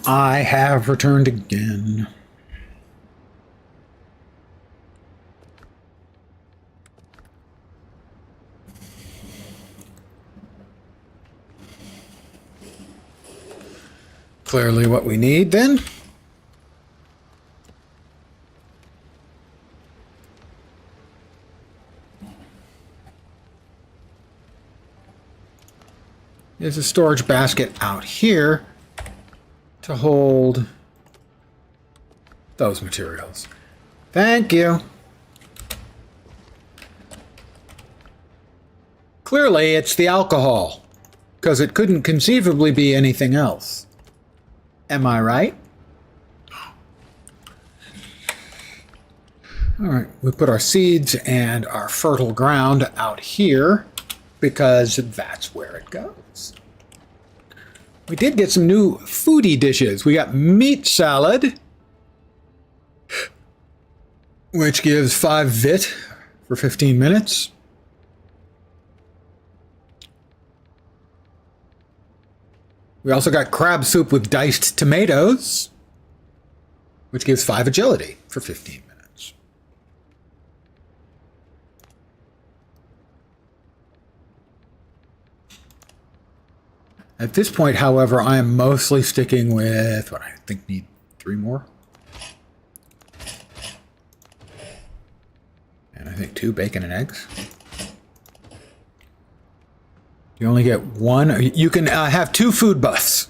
I have returned again. Clearly what we need then. There's a storage basket out here to hold those materials. Thank you. Clearly, it's the alcohol, because it couldn't conceivably be anything else. Am I right? All right, we put our seeds and our fertile ground out here because that's where it goes. We did get some new foodie dishes. We got meat salad, which gives 5 vit for 15 minutes. We also got crab soup with diced tomatoes, which gives 5 agility for 15 minutes. At this point, however, I am mostly sticking with what I think need 3 more. And I think 2 bacon and eggs. You only get 1. You can have 2 food buffs.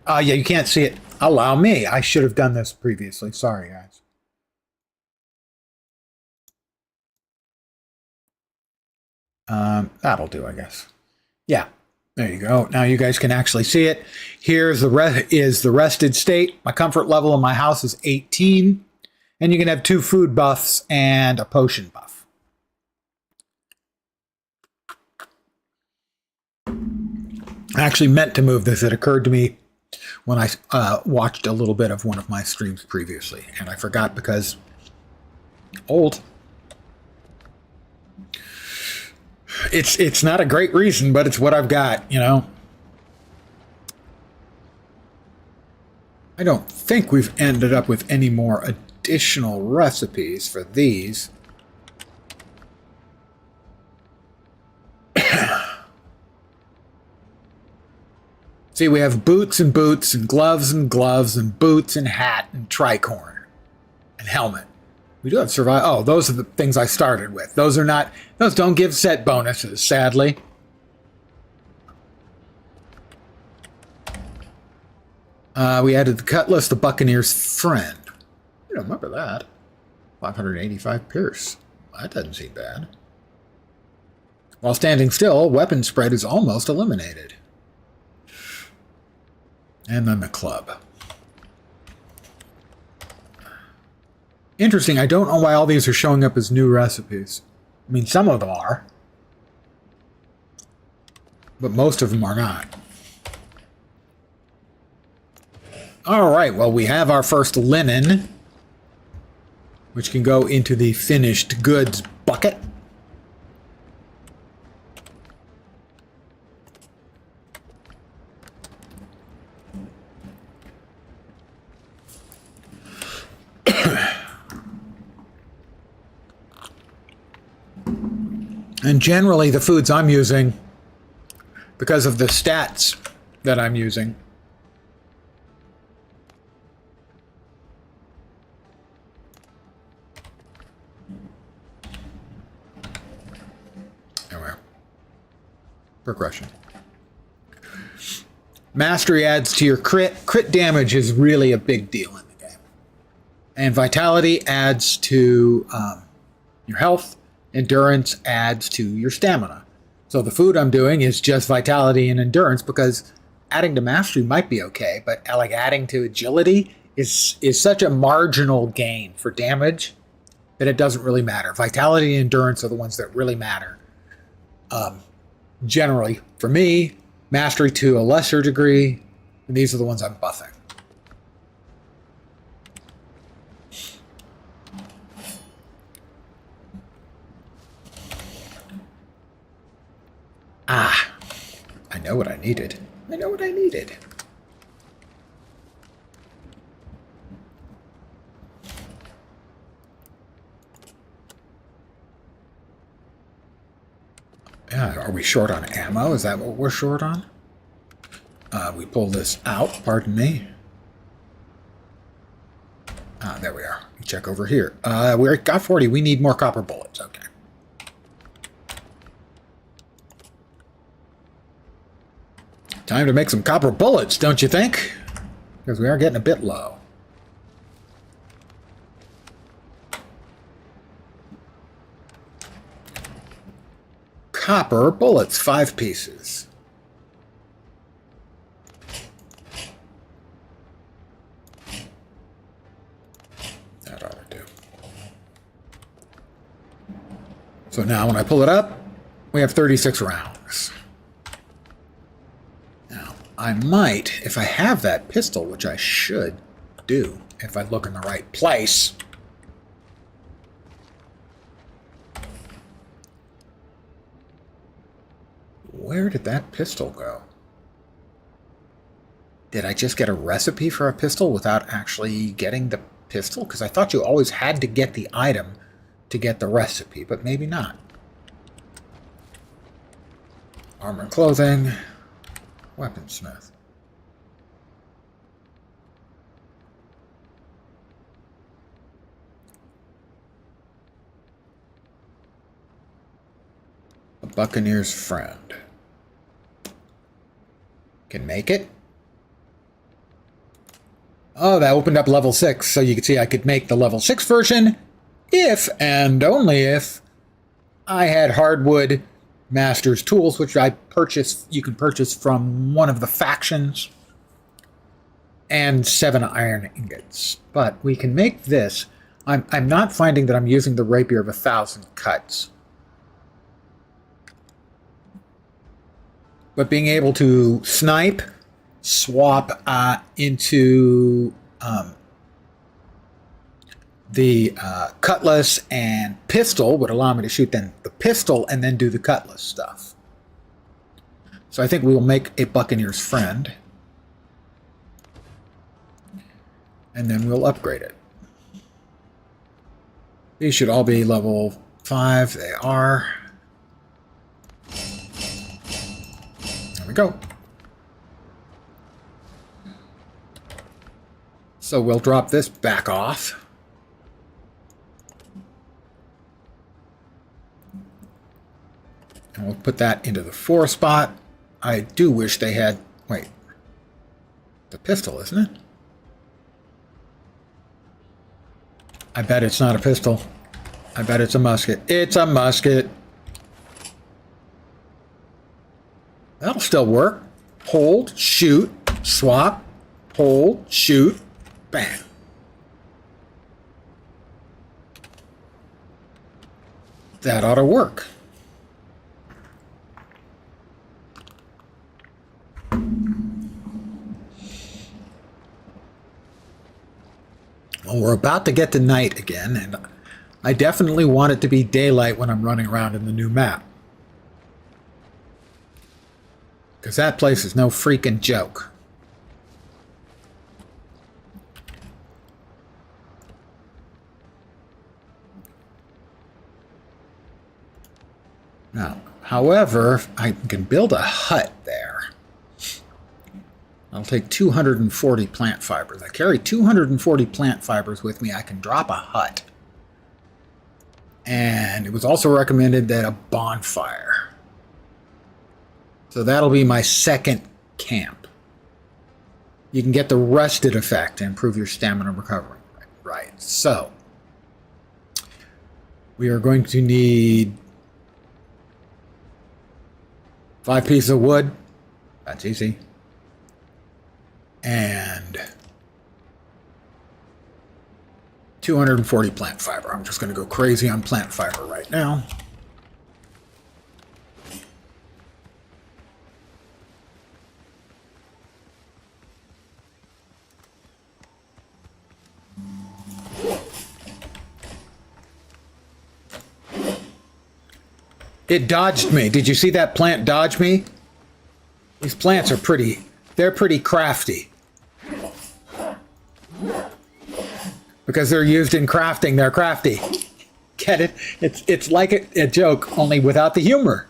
Yeah, you can't see it. Allow me. I should have done this previously. Sorry, guys. That'll do, I guess. Yeah, there you go. Now you guys can actually see it. Here's the rested state. My comfort level in my house is 18. And you can have 2 food buffs and a potion buff. I actually meant to move this. It occurred to me when I watched a little bit of one of my streams previously, and I forgot because old. It's not a great reason, but it's what I've got, you know. I don't think we've ended up with any more additional recipes for these. See, we have boots and boots and gloves and gloves and boots and hat and tricorn and helmet. We do have survive. Oh, those are the things I started with. Those don't give set bonuses, sadly. We added the cutlass, the Buccaneer's friend. I don't remember that. 585 pierce. That doesn't seem bad. While standing still, weapon spread is almost eliminated. And then the club. Interesting, I don't know why all these are showing up as new recipes. I mean, some of them are. But most of them are not. Alright, well, we have our first linen, which can go into the finished goods bucket. And generally, the foods I'm using, because of the stats that I'm using, anyway, progression. Mastery adds to your crit. Crit damage is really a big deal in the game. And vitality adds to your health. Endurance adds to your stamina. So the food I'm doing is just vitality and endurance, because adding to mastery might be okay, but like adding to agility is such a marginal gain for damage that it doesn't really matter. Vitality and endurance are the ones that really matter. Generally, for me, mastery to a lesser degree, and these are the ones I'm buffing. Ah, I know what I needed. I know what I needed. Yeah, are we short on ammo? Is that what we're short on? We pull this out, pardon me. There we are. Check over here. We got 40. We need more copper bullets. Okay. Time to make some copper bullets, don't you think? Because we are getting a bit low. Copper bullets, 5 pieces. That ought to do. So now when I pull it up, we have 36 rounds. Now, I might, if I have that pistol, which I should do, if I look in the right place. Where did that pistol go? Did I just get a recipe for a pistol without actually getting the pistol? Because I thought you always had to get the item to get the recipe, but maybe not. Armor and clothing. Weaponsmith. A Buccaneer's friend. Can make it. Oh, that opened up level 6, so you can see I could make the level 6 version if and only if I had hardwood master's tools, which I purchased. You can purchase from one of the factions, and 7 iron ingots. But we can make this. I'm not finding that I'm using the rapier of 1,000 cuts. But being able to snipe, swap into the cutlass and pistol would allow me to shoot then the pistol and then do the cutlass stuff. So I think we will make a Buccaneer's friend. And then we'll upgrade it. These should all be level 5. They are. There we go. So we'll drop this back off. And we'll put that into the 4 spot. I do wish they had... Wait. The pistol, isn't it? I bet it's not a pistol. I bet it's a musket. It's a musket. That'll still work. Hold, shoot, swap, hold, shoot, bam. That ought to work. Well, we're about to get to night again, and I definitely want it to be daylight when I'm running around in the new map. Because that place is no freaking joke. Now, however, I can build a hut there. I'll take 240 plant fibers. I carry 240 plant fibers with me. I can drop a hut. And it was also recommended that a bonfire. So that'll be my second camp. You can get the rested effect to improve your stamina recovery. Right, so we are going to need 5 pieces of wood. That's easy. And 240 plant fiber. I'm just going to go crazy on plant fiber right now. It dodged me. Did you see that plant dodge me? These plants are pretty, they're pretty crafty. Because they're used in crafting, they're crafty. Get it? It's like a joke, only without the humor.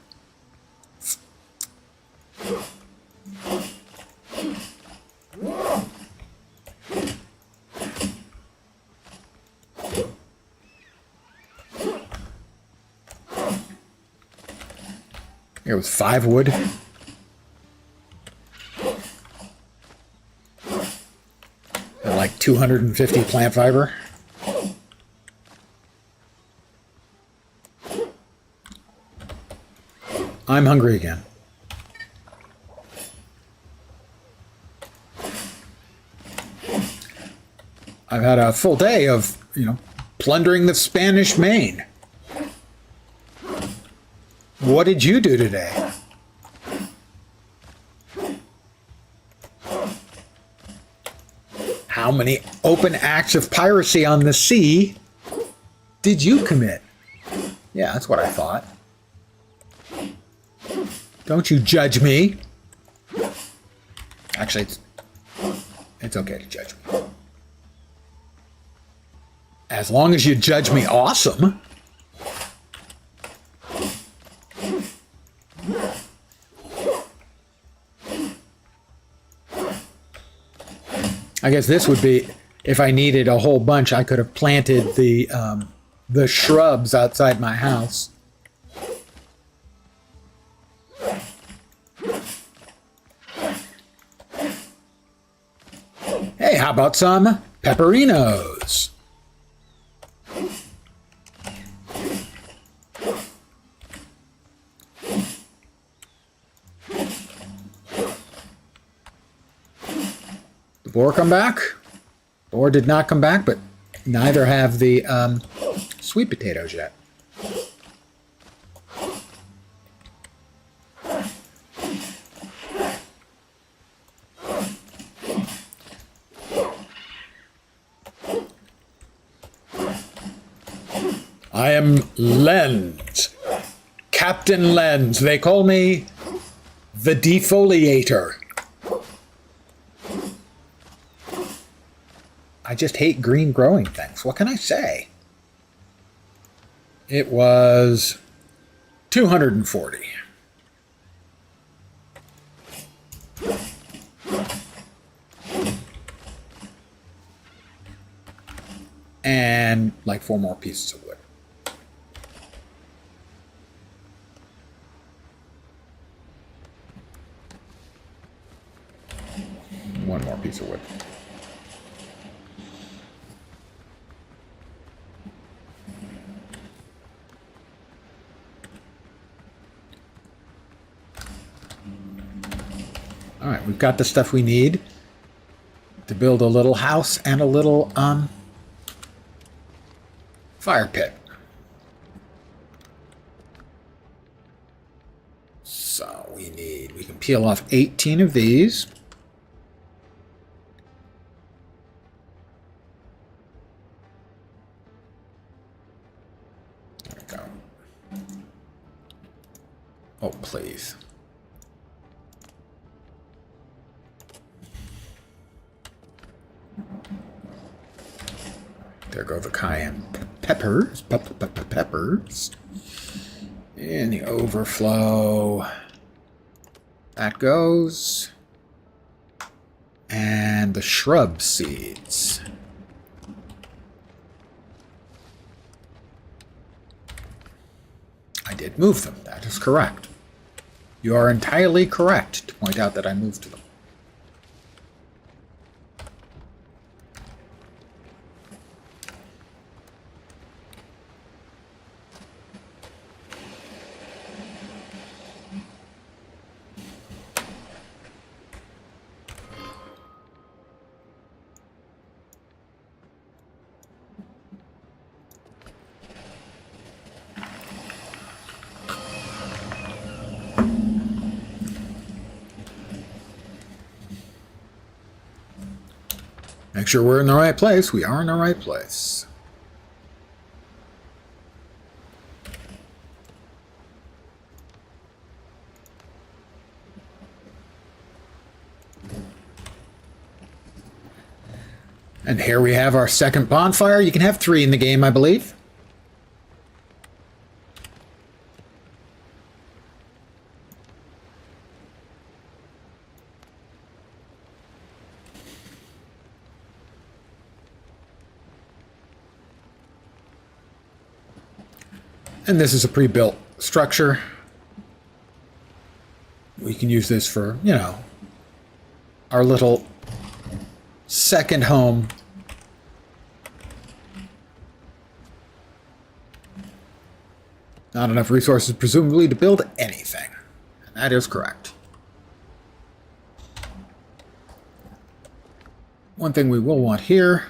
Here was 5 wood. And like 250 plant fiber. I'm hungry again. I've had a full day of, plundering the Spanish Main. What did you do today? How many open acts of piracy on the sea did you commit? Yeah, that's what I thought. Don't you judge me. Actually, it's okay to judge me. As long as you judge me awesome. I guess this would be, if I needed a whole bunch, I could have planted the shrubs outside my house. Hey, how about some pepperinos? The boar come back? Boar did not come back, but neither have the sweet potatoes yet. I am Lens. Captain Lens. They call me the defoliator. I just hate green growing things. What can I say? It was 240. And like 4 more pieces of wood. One more piece of wood. All right, we've got the stuff we need to build a little house and a little fire pit. So we can peel off 18 of these. There we go. Oh, please. There go the cayenne peppers. Peppers. In the overflow. That goes. And the shrub seeds. I did move them. That is correct. You are entirely correct to point out that I moved them. Make sure we're in the right place. We are in the right place. And here we have our second bonfire. You can have 3 in the game, I believe. And this is a pre-built structure. can use this for, you know, our little second home. Not enough resources, presumably, to build anything. And that is correct. One thing we will want here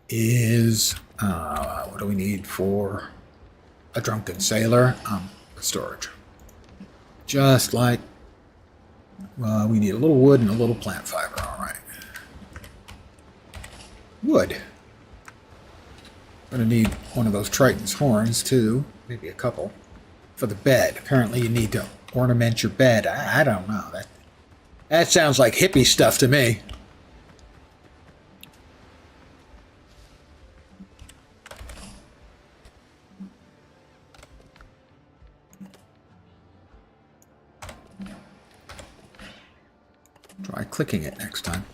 is, what do we need for a drunken sailor? Storage. Just like, we need a little wood and a little plant fiber, all right. Wood. Gonna need one of those Triton's horns, too. Maybe a couple. For the bed. Apparently you need to ornament your bed. I don't know. That sounds like hippie stuff to me. Try clicking it next time.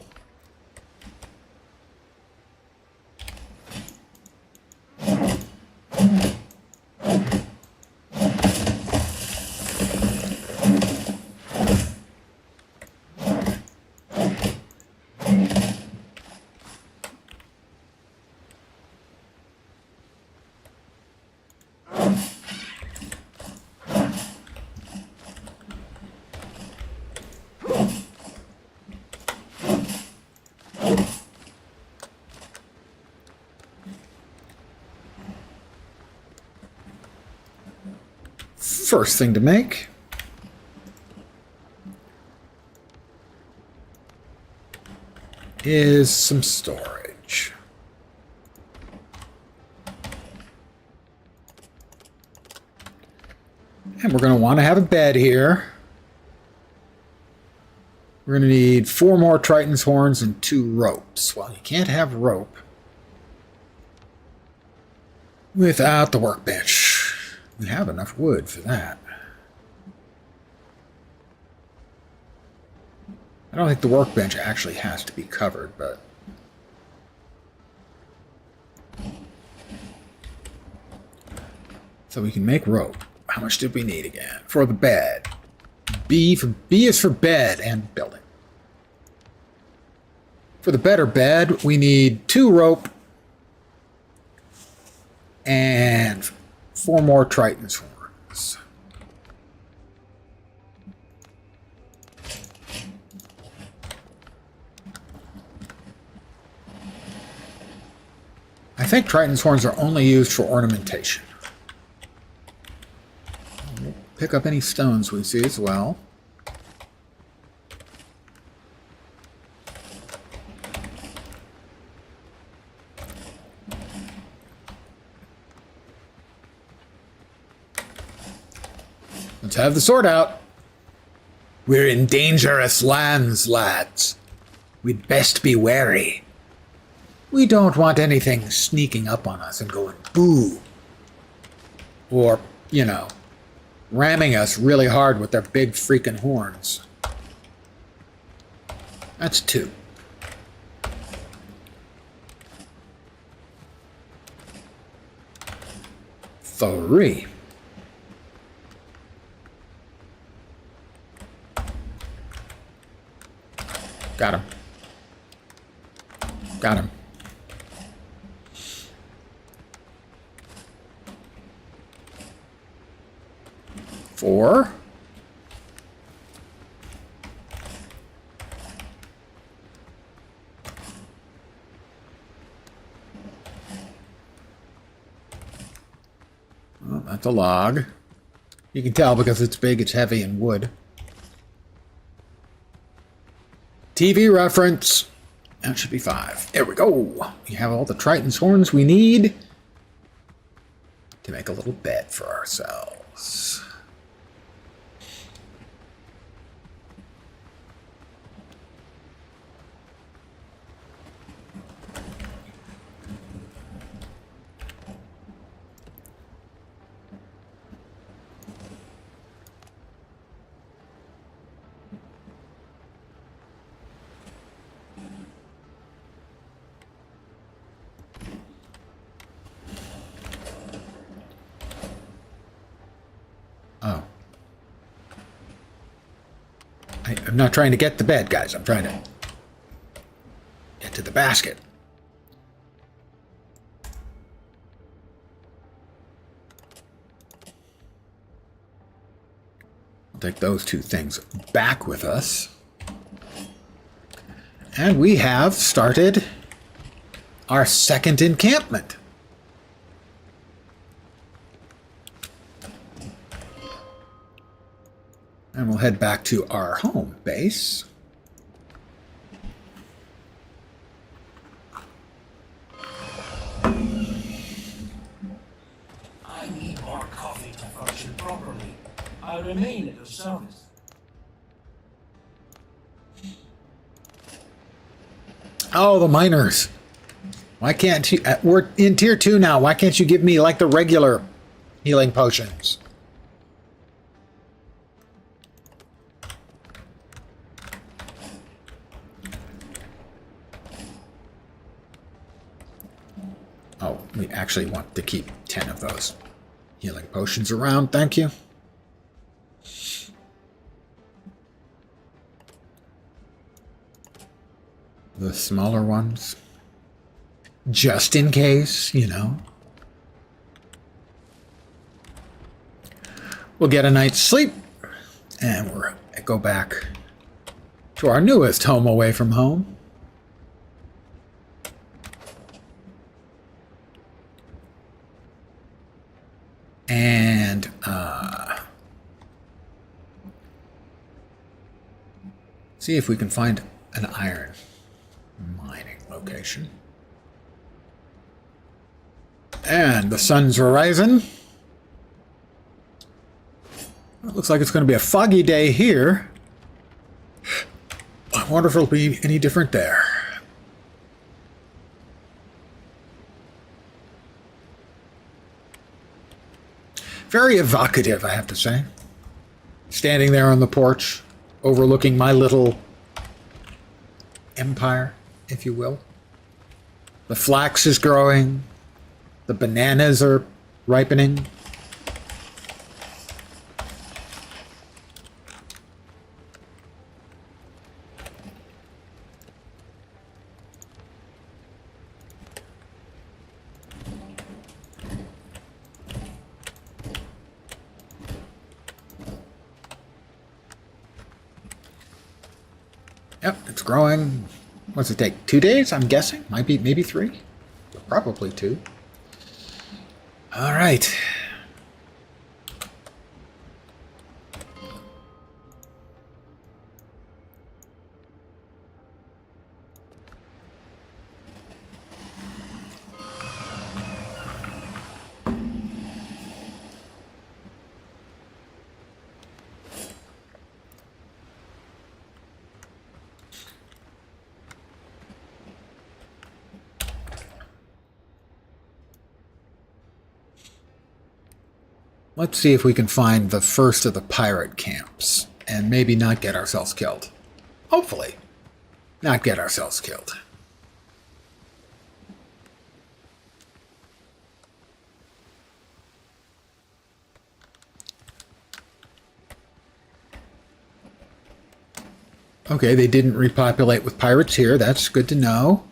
First thing to make is some storage. And we're going to want to have a bed here. We're going to need 4 more Triton's horns and 2 ropes. Well, you can't have rope without the workbench. We have enough wood for that. I don't think the workbench actually has to be covered, but... So we can make rope. How much did we need again? For the bed. B is for bed and building. For the better bed, we need 2 rope and 4 more Triton's horns. I think Triton's horns are only used for ornamentation. We'll pick up any stones we see as well. Let's have the sword out. We're in dangerous lands, lads. We'd best be wary. We don't want anything sneaking up on us and going boo. Or, you know, ramming us really hard with their big freaking horns. That's 2. 3. Got him. Got him. 4. Well, that's a log. You can tell because it's big, it's heavy, and wood. TV reference. That should be 5. There we go. We have all the Triton's horns we need to make a little bed for ourselves. I'm not trying to get to bed, guys. I'm trying to get to the basket. I'll take those two things back with us. And we have started our second encampment. And we'll head back to our home base. I need more coffee to function properly. I remain at your service. Oh, the miners. Why can't you... we're in tier 2 now. Why can't you give me, like, the regular healing potions? Oh, we actually want to keep 10 of those healing potions around. Thank you. The smaller ones. Just in case, you know. We'll get a night's sleep. And we'll go back to our newest home away from home. And, see if we can find an iron mining location. And the sun's rising. It looks like it's going to be a foggy day here. I wonder if it'll be any different there. Very evocative, I have to say. Standing there on the porch, overlooking my little empire, if you will. The flax is growing. The bananas are ripening. Yep, it's growing. What's it take? 2 days, I'm guessing? Might be, maybe 3? Probably 2. All right. Let's see if we can find the first of the pirate camps and maybe not get ourselves killed. Hopefully, not get ourselves killed. Okay, they didn't repopulate with pirates here. That's good to know.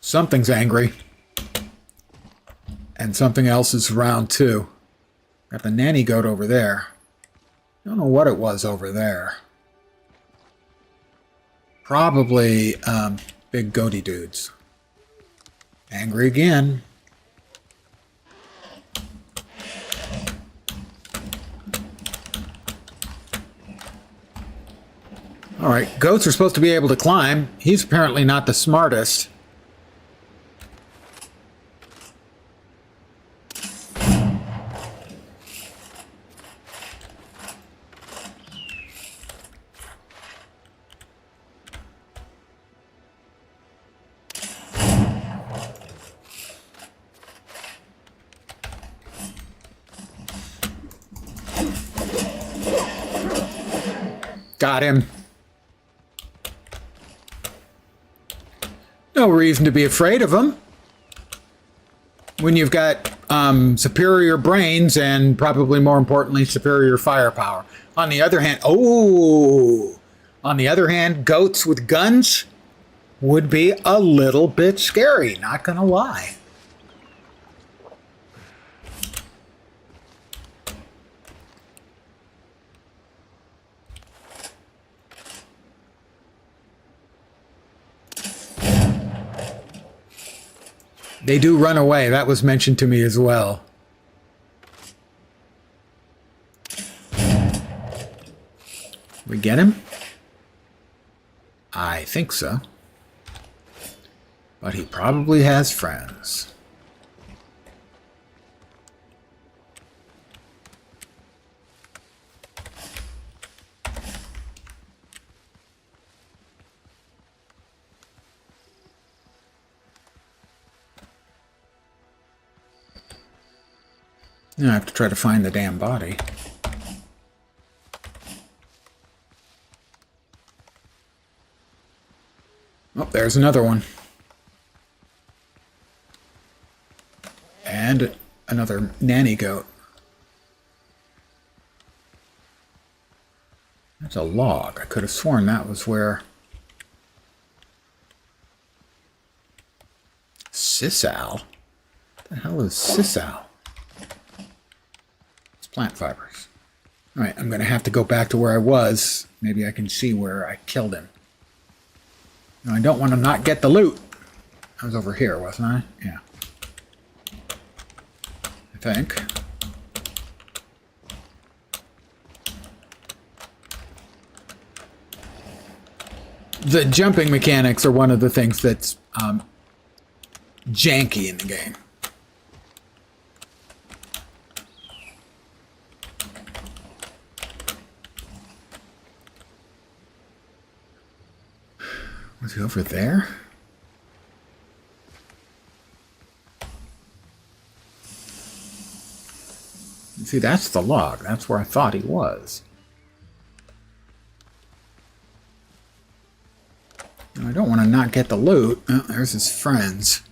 Something's angry. And something else is around too. Got the nanny goat over there. Don't know what it was over there. Probably big goaty dudes. Angry again. Alright, goats are supposed to be able to climb. He's apparently not the smartest. Got him. No reason to be afraid of them. When you've got superior brains and probably more importantly, superior firepower. On the other hand, goats with guns would be a little bit scary, not gonna lie. They do run away. That was mentioned to me as well. We get him? I think so. But he probably has friends. Now I have to try to find the damn body. Oh, there's another one. And another nanny goat. That's a log. I could have sworn that was where... Sisal? What the hell is sisal? It's plant fibers. Alright, I'm going to have to go back to where I was. Maybe I can see where I killed him. Now, I don't want to not get the loot. I was over here, wasn't I? Yeah. I think. The jumping mechanics are one of the things that's janky in the game. Was he over there? See, that's the log. That's where I thought he was. Now, I don't want to not get the loot. Oh, there's his friends.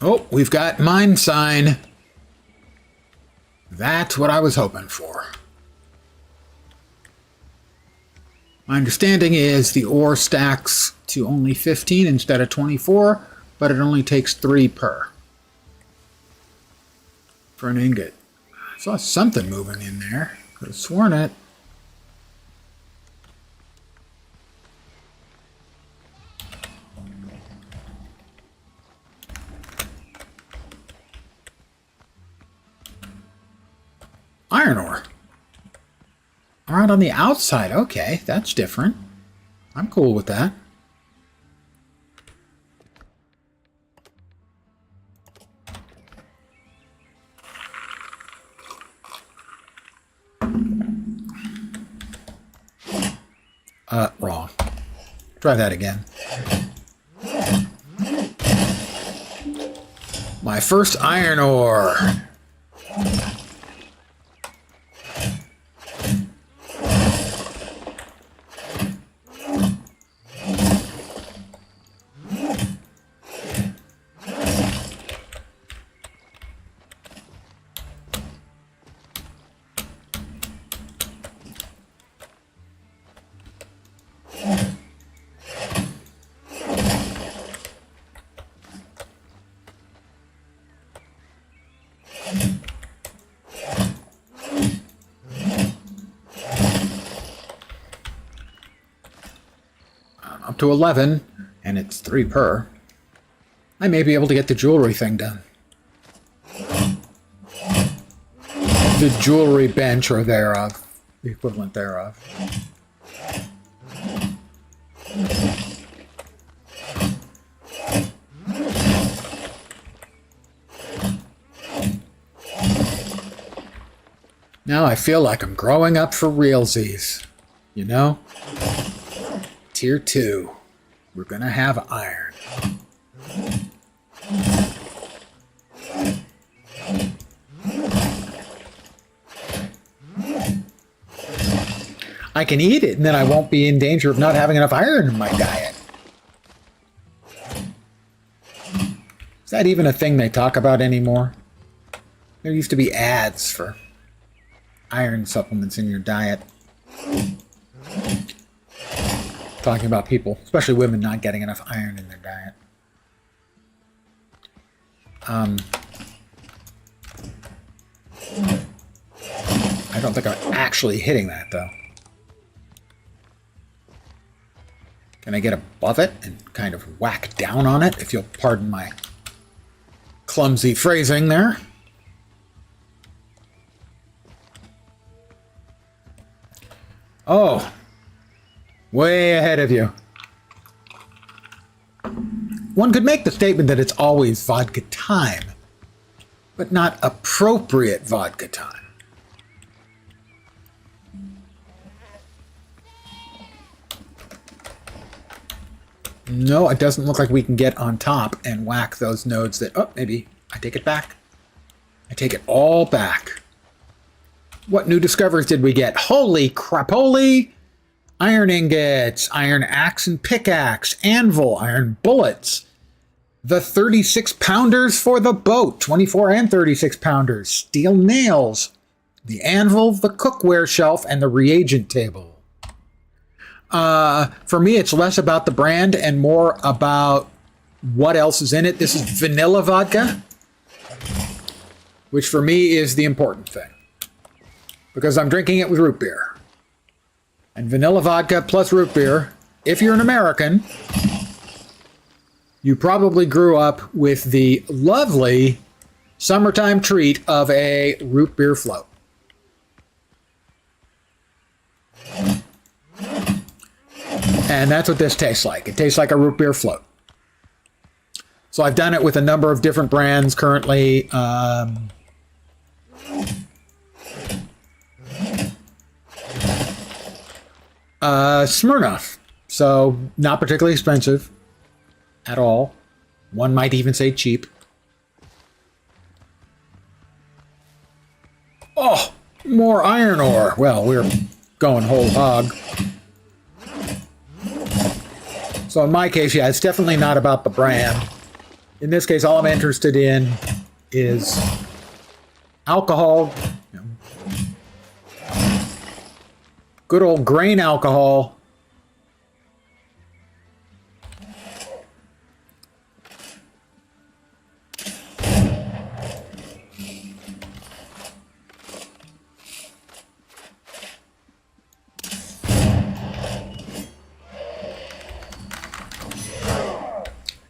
Oh, we've got mine sign. That's what I was hoping for. My understanding is the ore stacks to only 15 instead of 24, but it only takes 3 per. For an ingot. I saw something moving in there. Could have sworn it. Iron ore. Around on the outside. Okay, that's different. I'm cool with that. Wrong. Try that again. My first iron ore. to 11, and it's 3 per, I may be able to get the jewelry thing done. The jewelry bench or thereof, the equivalent thereof. Now I feel like I'm growing up for realsies, you know? Tier 2. We're gonna have iron. I can eat it and then I won't be in danger of not having enough iron in my diet. Is that even a thing they talk about anymore? There used to be ads for iron supplements in your diet. Talking about people, especially women, not getting enough iron in their diet. I don't think I'm actually hitting that, though. Can I get above it and kind of whack down on it, if you'll pardon my clumsy phrasing there? Oh, way ahead of you. One could make the statement that it's always vodka time, but not appropriate vodka time. No, it doesn't look like we can get on top and whack those nodes that... Oh, maybe I take it back. I take it all back. What new discoveries did we get? Holy crapoly! Iron ingots, iron axe and pickaxe, anvil, iron bullets. The 36-pounders for the boat, 24 and 36-pounders. Steel nails, the anvil, the cookware shelf, and the reagent table. For me, it's less about the brand and more about what else is in it. This is vanilla vodka, which for me is the important thing, because I'm drinking it with root beer. And vanilla vodka plus root beer, if you're an American, you probably grew up with the lovely summertime treat of a root beer float. And that's what this tastes like. It tastes like a root beer float. So I've done it with a number of different brands currently. Smirnoff. So not particularly expensive at all. One might even say cheap. Oh, more iron ore. Well, we're going whole hog. So in my case, yeah, it's definitely not about the brand. In this case, all I'm interested in is alcohol, you know, good old grain alcohol.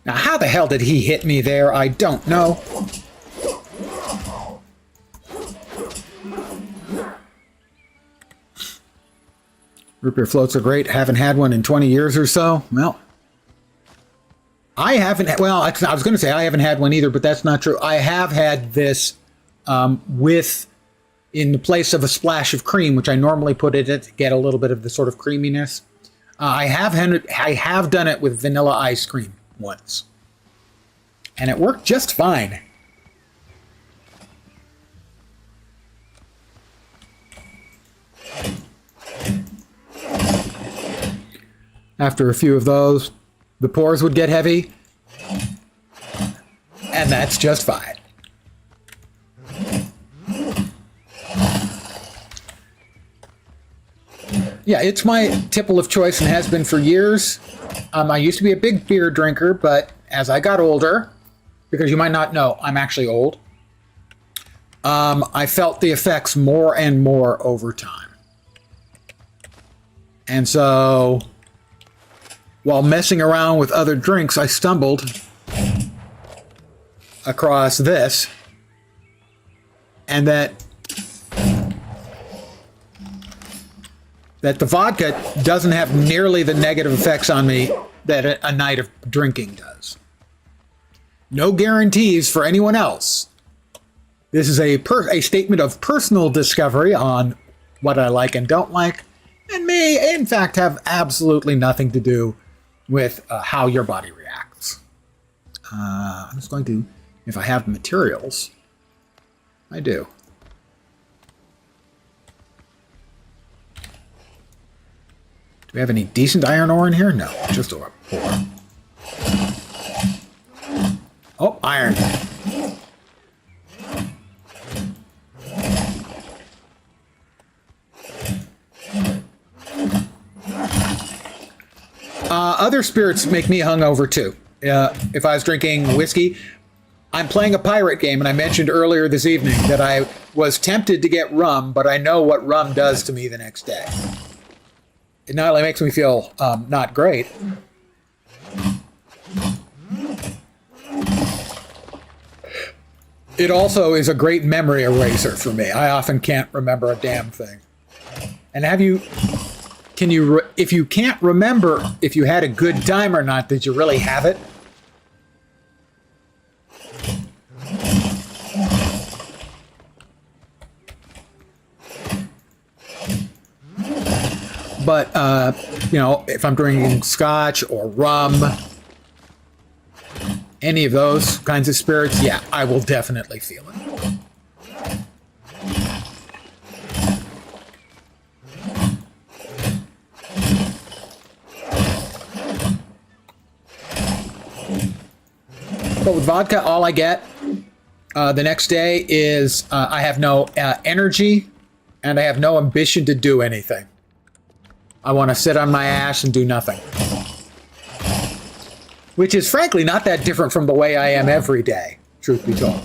Now, how the hell did he hit me there? I don't know. Root beer floats are great. Haven't had one in 20 years or so. Well, I haven't. Well, I was going to say I haven't had one either, but that's not true. I have had this with, in the place of a splash of cream, which I normally put in it to get a little bit of the sort of creaminess. I have done it with vanilla ice cream once, and it worked just fine. After a few of those, the pores would get heavy, and that's just fine. Yeah, it's my tipple of choice and has been for years. I used to be a big beer drinker, but as I got older, because you might not know, I'm actually old, I felt the effects more and more over time. And so while messing around with other drinks, I stumbled across this, and that the vodka doesn't have nearly the negative effects on me that a night of drinking does. No guarantees for anyone else. This is a statement of personal discovery on what I like and don't like, and may, in fact, have absolutely nothing to do with how your body reacts. I'm just going to, if I have materials, I do. Do we have any decent iron ore in here? No, just ore. Oh, iron. Other spirits make me hungover too. If I was drinking whiskey, I'm playing a pirate game, and I mentioned earlier this evening that I was tempted to get rum, but I know what rum does to me the next day. It not only makes me feel not great, it also is a great memory eraser for me. I often can't remember a damn thing. And if you can't remember if you had a good time or not, did you really have it? But, if I'm drinking scotch or rum, any of those kinds of spirits, yeah, I will definitely feel it. But with vodka, all I get the next day is I have no energy and I have no ambition to do anything. I want to sit on my ass and do nothing. Which is frankly not that different from the way I am every day, truth be told.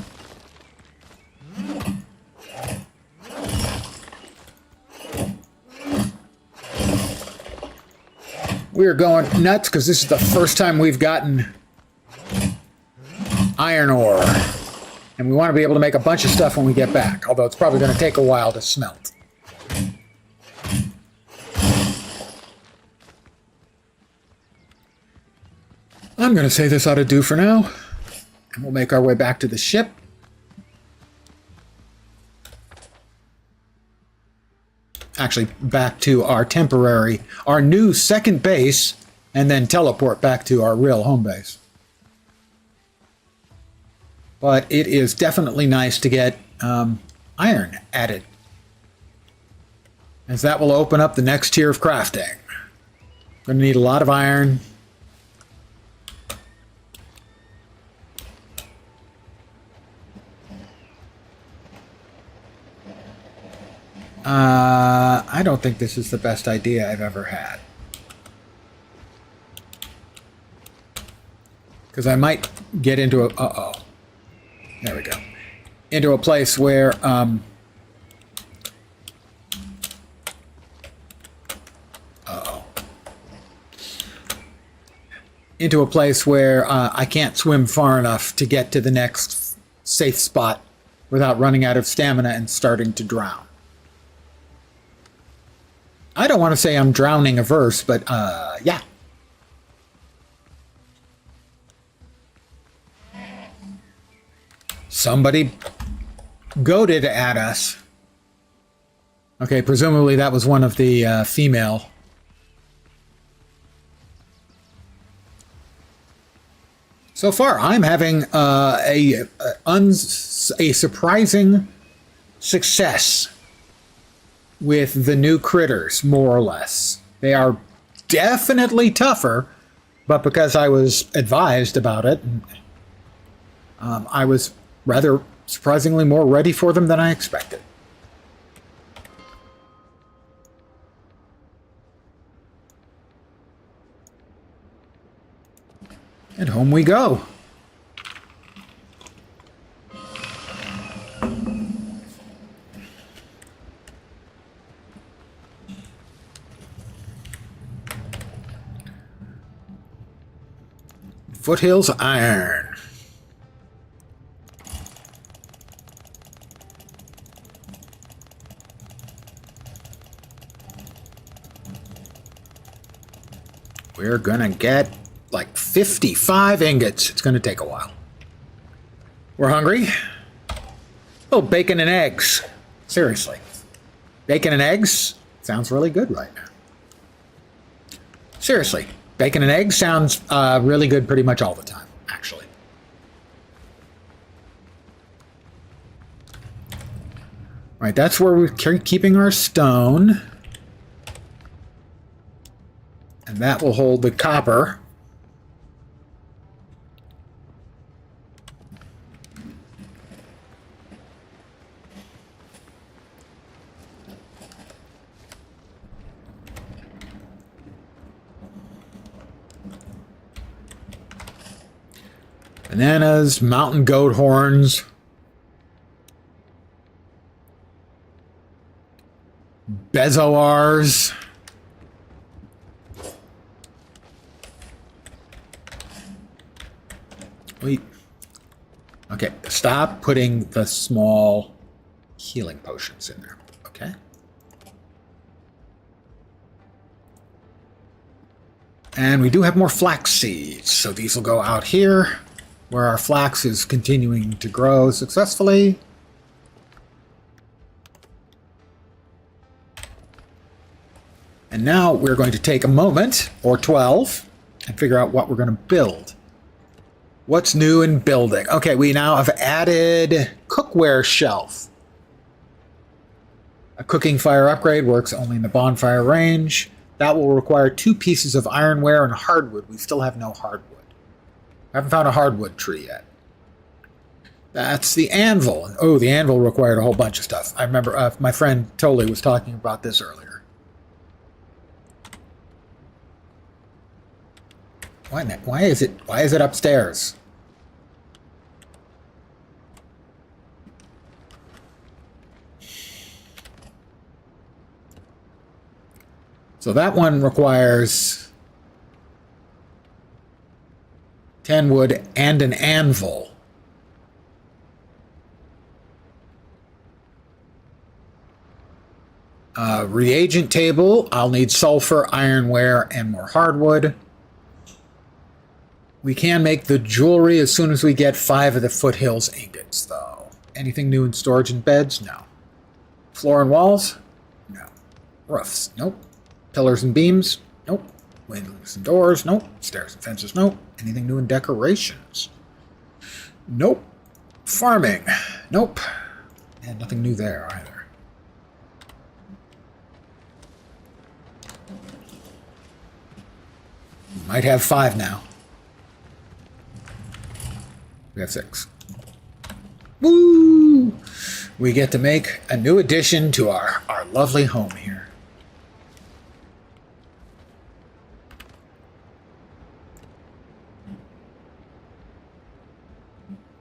We're going nuts because this is the first time we've gotten iron ore. And we want to be able to make a bunch of stuff when we get back, although it's probably going to take a while to smelt. I'm going to say this ought to do for now, and we'll make our way back to the ship. Actually, back to our new second base, and then teleport back to our real home base. But it is definitely nice to get iron added, as that will open up the next tier of crafting. Going to need a lot of iron. I don't think this is the best idea I've ever had. Because I might get into a... Uh-oh. There we go. Into a place where... Uh-oh. Into a place where I can't swim far enough to get to the next safe spot without running out of stamina and starting to drown. I don't want to say I'm drowning averse, but yeah. Somebody goaded at us. Okay, presumably that was one of the female. So far, I'm having a surprising success with the new critters, more or less. They are definitely tougher, but because I was advised about it, I was rather surprisingly more ready for them than I expected. And home we go. Foothills iron. We're gonna get like 55 ingots. It's gonna take a while. We're hungry. Oh, bacon and eggs. Seriously. Bacon and eggs sounds really good right now. Seriously. Bacon and eggs sounds really good pretty much all the time, actually. Right, that's where we're keeping our stone. And that will hold the copper. Bananas, mountain goat horns. Bezoars. Wait. Okay, stop putting the small healing potions in there. Okay. And we do have more flax seeds, so these will go out here, where our flax is continuing to grow successfully. And now we're going to take a moment, or 12, and figure out what we're going to build. What's new in building? Okay, we now have added cookware shelf. A cooking fire upgrade works only in the bonfire range. That will require 2 pieces of ironware and hardwood. We still have no hardwood. I haven't found a hardwood tree yet. That's the anvil. Oh, the anvil required a whole bunch of stuff. I remember my friend Tolly was talking about this earlier. Why is it upstairs? So that one requires 10 wood and an anvil. Reagent table, I'll need sulfur, ironware, and more hardwood. We can make the jewelry as soon as we get 5 of the foothills ingots, though. Anything new in storage and beds? No. Floor and walls? No. Roofs? Nope. Pillars and beams? Nope. Windows and doors? Nope. Stairs and fences? Nope. Anything new in decorations? Nope. Farming? Nope. And nothing new there either. Might have 5 now. We have 6. Woo! We get to make a new addition to our lovely home here.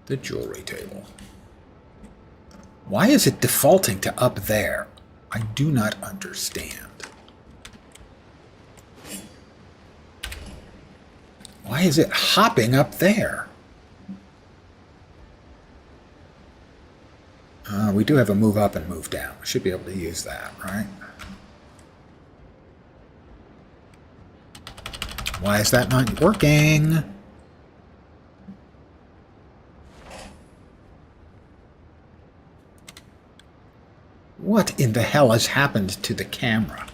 The jewelry table. Why is it defaulting to up there? I do not understand. Why is it hopping up there? We do have a move up and move down. We should be able to use that, right? Why is that not working? What in the hell has happened to the camera?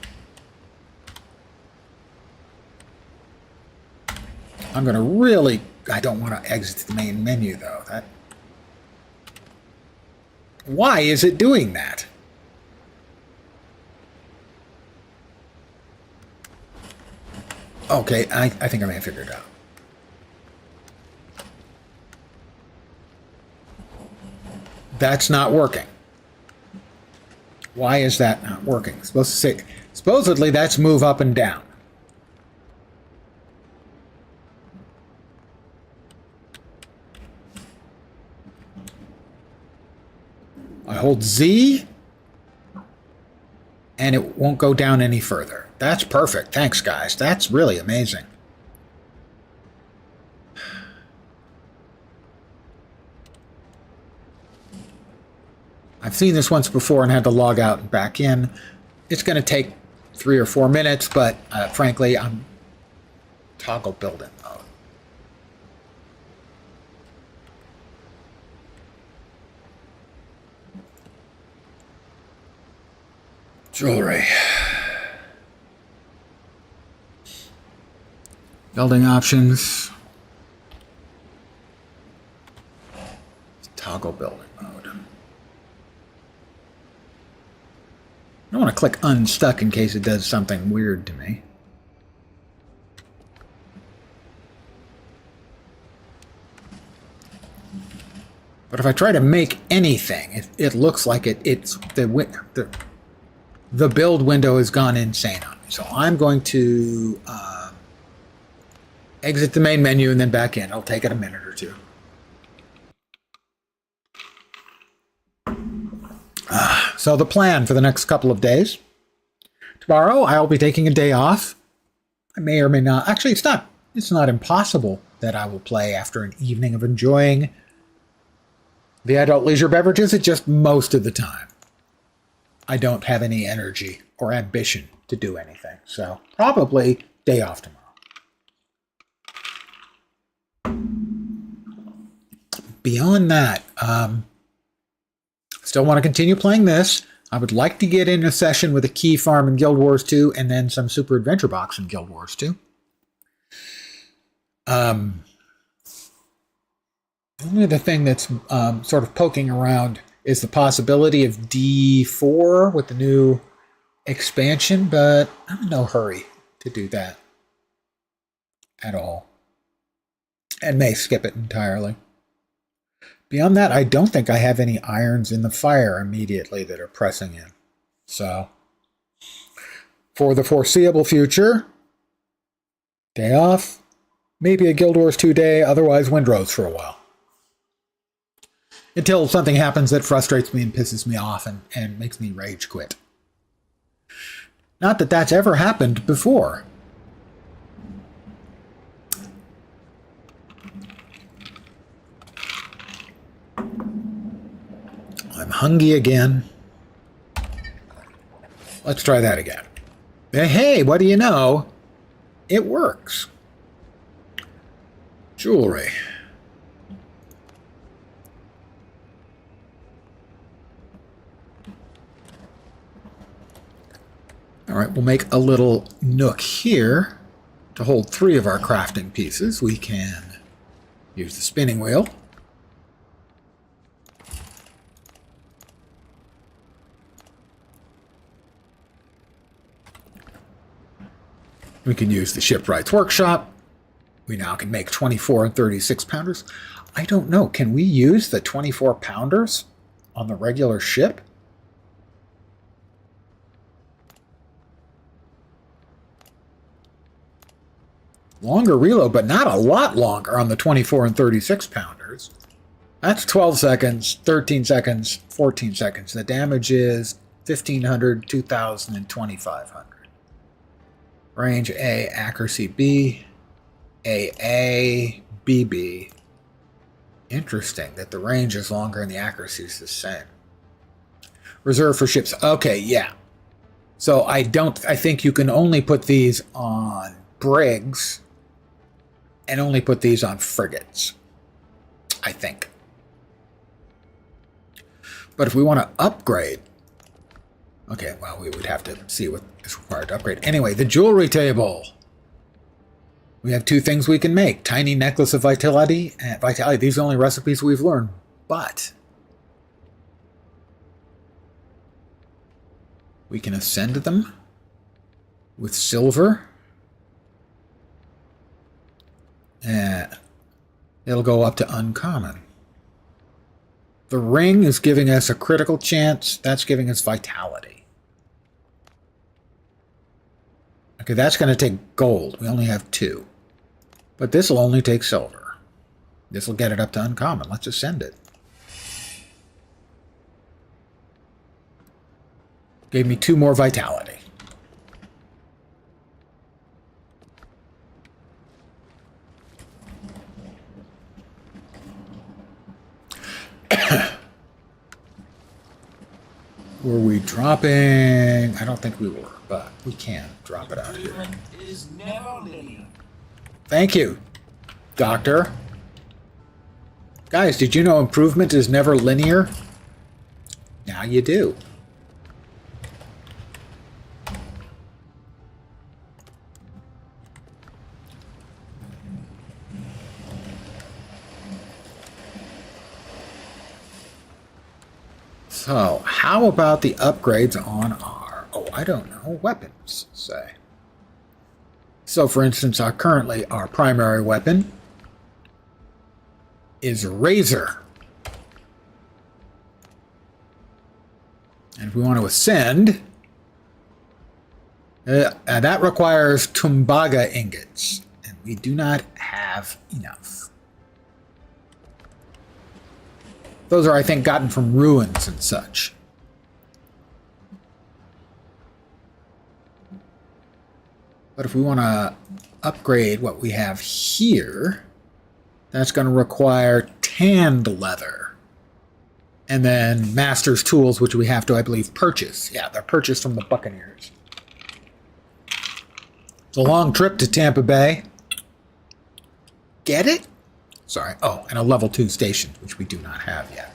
I'm going to really... I don't want to exit the main menu, though. Why is it doing that? Okay, I think I may have figured it out. That's not working. Why is that not working? Supposedly that's move up and down. I hold Z, and it won't go down any further. That's perfect. Thanks, guys. That's really amazing. I've seen this once before and had to log out and back in. It's going to take 3 or 4 minutes, but frankly, I'm toggle building mode. Jewelry. Building options. Toggle building mode. I don't want to click unstuck in case it does something weird to me. But if I try to make anything, it looks like it's the build window has gone insane on me. So I'm going to exit the main menu and then back in. It'll take it a minute or two. So the plan for the next couple of days. Tomorrow I'll be taking a day off. I may or may not. Actually, it's not impossible that I will play after an evening of enjoying the adult leisure beverages. It's just most of the time I don't have any energy or ambition to do anything. So probably day off tomorrow. Beyond that, still want to continue playing this. I would like to get in a session with a key farm in Guild Wars 2 and then some Super Adventure Box in Guild Wars 2. Only the thing that's sort of poking around is the possibility of D4 with the new expansion, but I'm in no hurry to do that at all. And may skip it entirely. Beyond that, I don't think I have any irons in the fire immediately that are pressing in. So, for the foreseeable future, day off, maybe a Guild Wars 2 day, otherwise Windrose for a while. Until something happens that frustrates me and pisses me off and makes me rage quit. Not that that's ever happened before. I'm hungry again. Let's try that again. Hey, what do you know? It works. Jewelry. All right, we'll make a little nook here to hold 3 of our crafting pieces. We can use the spinning wheel. We can use the Shipwright's Workshop. We now can make 24 and 36 pounders. I don't know. Can we use the 24 pounders on the regular ship? Longer reload, but not a lot longer on the 24 and 36 pounders. That's 12 seconds, 13 seconds, 14 seconds. The damage is 1,500, 2,000, and 2,500. Range A, accuracy B, AA, BB. Interesting that the range is longer and the accuracy is the same. Reserve for ships. Okay, yeah. So I think you can only put these on brigs and only put these on frigates. I think. But if we want to upgrade, okay, well, we would have to see what is required to upgrade. Anyway, the jewelry table. We have 2 things we can make. Tiny necklace of vitality. And vitality, these are the only recipes we've learned. But we can ascend them with silver. And it'll go up to uncommon. The ring is giving us a critical chance. That's giving us vitality. Okay, that's going to take gold. We only have 2. But this will only take silver. This will get it up to uncommon. Let's ascend it. Gave me 2 more vitality. Were we dropping? I don't think we were, but we can drop it out here. Improvement is never linear. Thank you, Doctor. Guys, did you know improvement is never linear? Now you do. So, how about the upgrades on our, I don't know, weapons, say? So, for instance, currently our primary weapon is a razor. And if we want to ascend, that requires Tumbaga ingots, and we do not have enough. Those are, I think, gotten from ruins and such. But if we want to upgrade what we have here, that's going to require tanned leather. And then master's tools, which we have to, I believe, purchase. Yeah, they're purchased from the Buccaneers. It's a long trip to Tampa Bay. Get it? Sorry. Oh, and a level 2 station, which we do not have yet.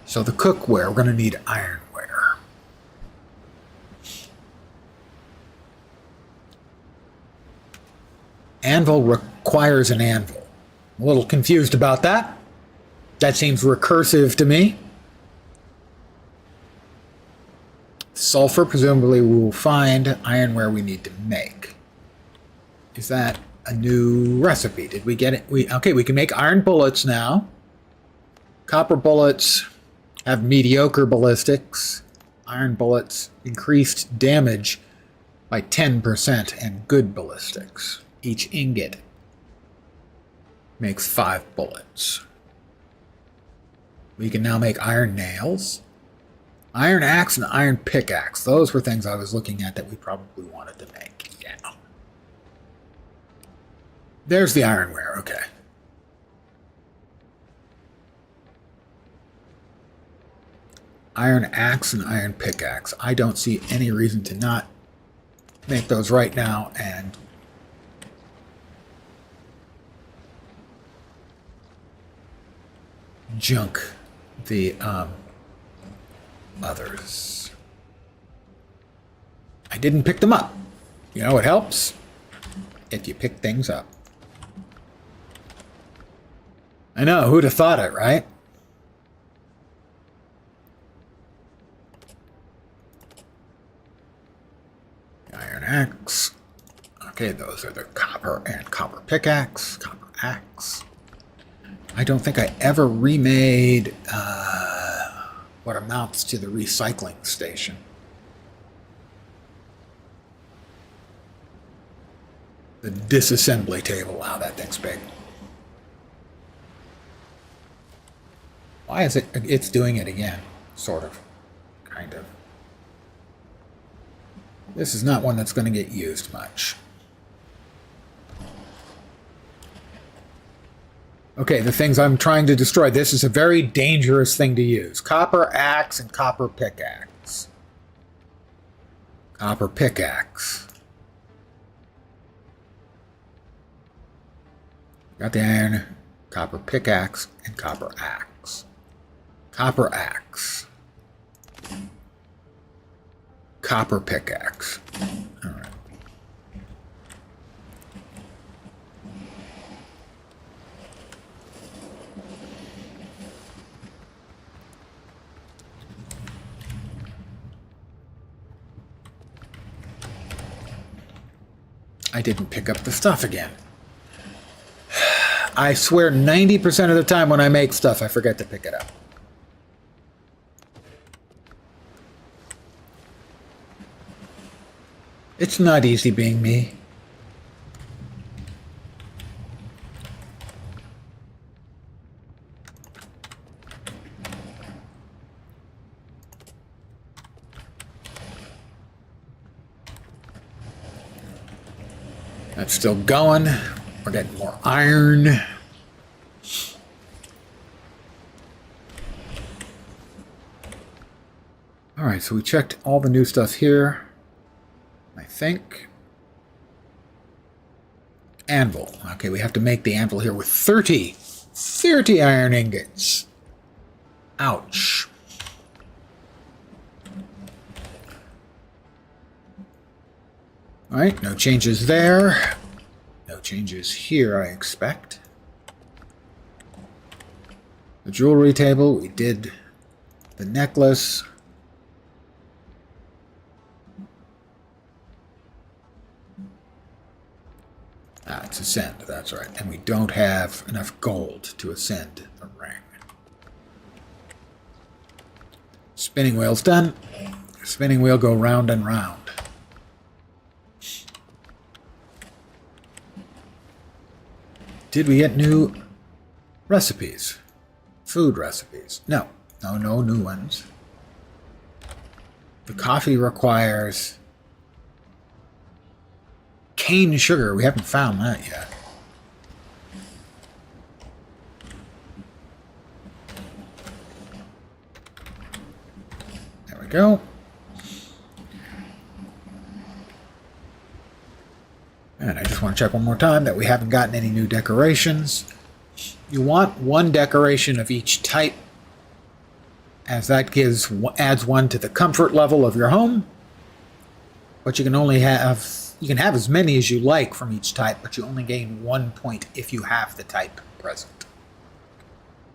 So the cookware, we're going to need ironware. Anvil requires an anvil. I'm a little confused about that. That seems recursive to me. Sulfur, presumably we will find ironware we need to make. Is that a new recipe? Did we get it? Okay, we can make iron bullets now. Copper bullets have mediocre ballistics. Iron bullets increased damage by 10% and good ballistics. Each ingot makes 5 bullets. We can now make iron nails. Iron axe and iron pickaxe. Those were things I was looking at that we probably wanted to make. Yeah. There's the ironware, okay. Iron axe and iron pickaxe. I don't see any reason to not make those right now and junk the others. I didn't pick them up. You know what helps? If you pick things up. I know, who'd have thought it, right? Iron axe. Okay, those are the copper and copper pickaxe, copper axe. I don't think I ever remade what amounts to the recycling station. The disassembly table. Wow, that thing's big. Why is it? It's doing it again. Sort of. Kind of. This is not one that's going to get used much. Okay, the things I'm trying to destroy. This is a very dangerous thing to use. Copper axe and copper pickaxe. Copper pickaxe. Got the iron, copper pickaxe, and copper axe. Copper axe. Copper pickaxe. All right. I didn't pick up the stuff again. I swear 90% of the time when I make stuff, I forget to pick it up. It's not easy being me. That's still going. We're getting more iron. Alright, so we checked all the new stuff here. I think. Anvil. Okay, we have to make the anvil here with 30 iron ingots. Ouch. Alright, no changes there. No changes here, I expect. The jewelry table, we did the necklace. Ah, it's ascend, that's right. And we don't have enough gold to ascend the ring. Spinning wheel's done. Spinning wheel go round and round. Did we get new recipes? Food recipes? No. No new ones. The coffee requires cane sugar. We haven't found that yet. There we go. And I just want to check one more time that we haven't gotten any new decorations. You want one decoration of each type, as that adds one to the comfort level of your home. But you can only have, you can have as many as you like from each type, but you only gain 1 point if you have the type present.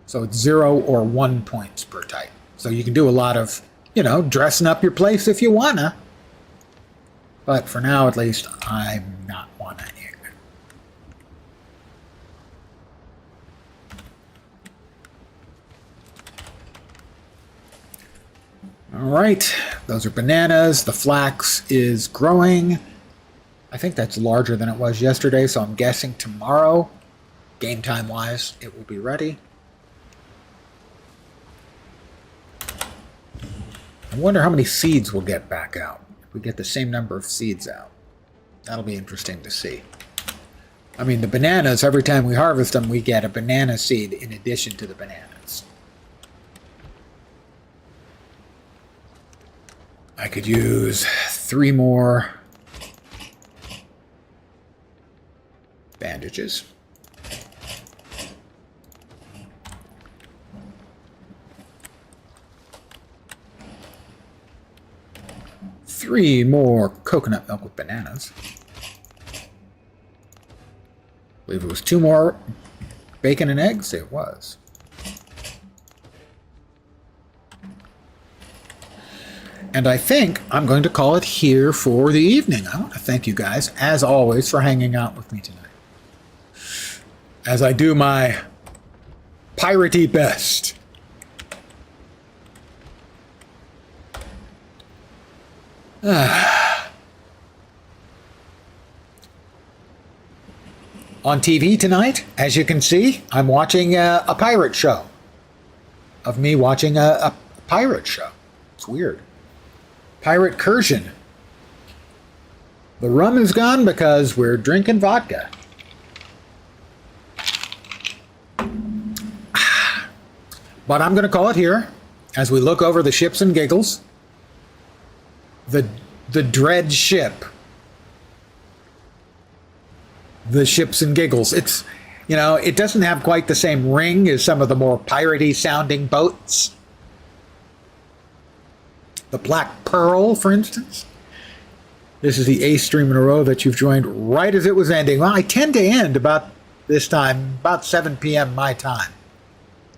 So it's 0 or 1 points per type. So you can do a lot of, dressing up your place if you wanna. But for now, at least, I'm not wanting. All right, those are bananas. The flax is growing. I think that's larger than it was yesterday, so I'm guessing tomorrow, game time wise, it will be ready. I wonder how many seeds we'll get back out. If we get the same number of seeds out. That'll be interesting to see. I mean, the bananas, every time we harvest them, we get a banana seed in addition to the bananas. I could use 3 more bandages. Three more coconut milk with bananas. I believe it was 2 more bacon and eggs. It was. And I think I'm going to call it here for the evening. I want to thank you guys, as always, for hanging out with me tonight. As I do my piratey best. On TV tonight, as you can see, I'm watching a pirate show. Of me watching a pirate show. It's weird. Pirate Cursion. The rum is gone because we're drinking vodka. But I'm going to call it here as we look over the ships and giggles. The dread ship. The ships and giggles. It's, it doesn't have quite the same ring as some of the more piratey sounding boats. The Black Pearl, for instance. This is the 8th stream in a row that you've joined right as it was ending. Well, I tend to end about this time, about 7 p.m. my time.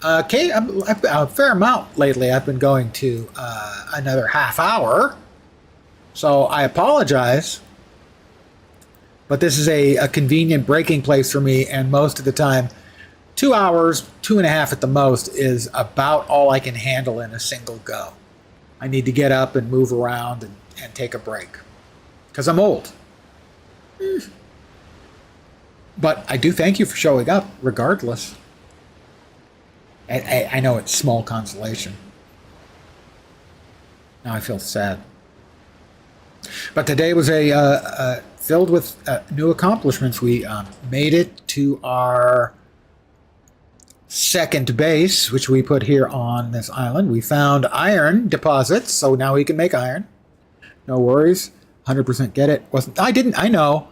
Okay, a fair amount lately. I've been going to another half hour. So I apologize. But this is a convenient breaking place for me, and most of the time, 2 hours, 2.5 at the most, is about all I can handle in a single go. I need to get up and move around and take a break. Because I'm old. But I do thank you for showing up, regardless. I know it's small consolation. Now I feel sad. But today was filled with new accomplishments. We made it to our second base, which we put here on this island. We found iron deposits, so now we can make iron. No worries. 100% get it. I know.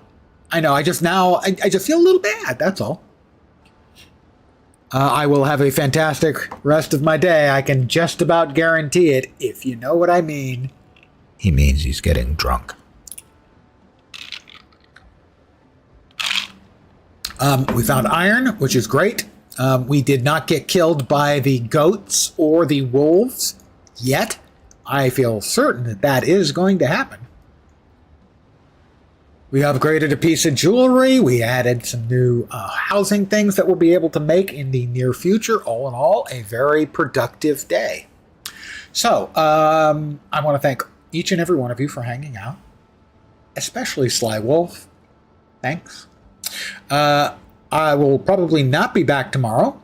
I just feel a little bad. That's all. I will have a fantastic rest of my day. I can just about guarantee it. If you know what I mean. He means he's getting drunk. We found iron, which is great. We did not get killed by the goats or the wolves yet. I feel certain that that is going to happen. We upgraded a piece of jewelry. We added some new housing things that we'll be able to make in the near future. All in all, a very productive day. So, I want to thank each and every one of you for hanging out, especially Sly Wolf. Thanks. I will probably not be back tomorrow.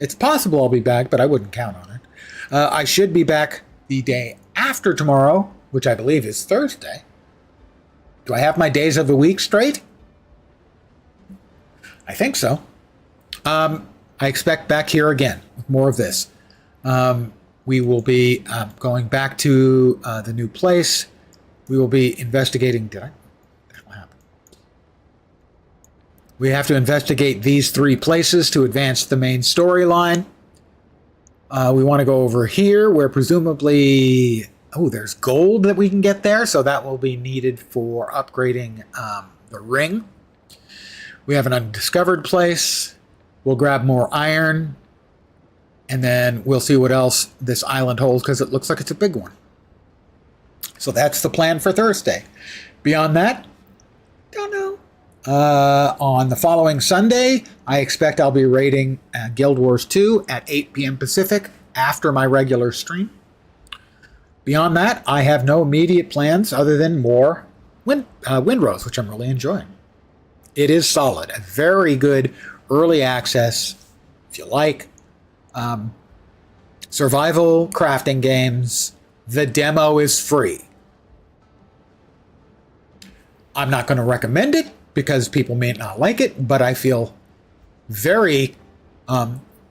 It's possible I'll be back, but I wouldn't count on it. I should be back the day after tomorrow, which I believe is Thursday. Do I have my days of the week straight? I think so. I expect back here again with more of this. We will be going back to the new place. We will be investigating. What happened? We have to investigate these 3 places to advance the main storyline. We want to go over here where presumably... Oh, there's gold that we can get there, so that will be needed for upgrading the ring. We have an undiscovered place. We'll grab more iron, and then we'll see what else this island holds, because it looks like it's a big one. So that's the plan for Thursday. Beyond that, don't know. On the following Sunday, I expect I'll be raiding Guild Wars 2 at 8 p.m. Pacific after my regular stream. Beyond that, I have no immediate plans other than more Windrose, which I'm really enjoying. It is solid. A very good early access, if you like. Survival crafting games. The demo is free. I'm not going to recommend it because people may not like it, but I feel very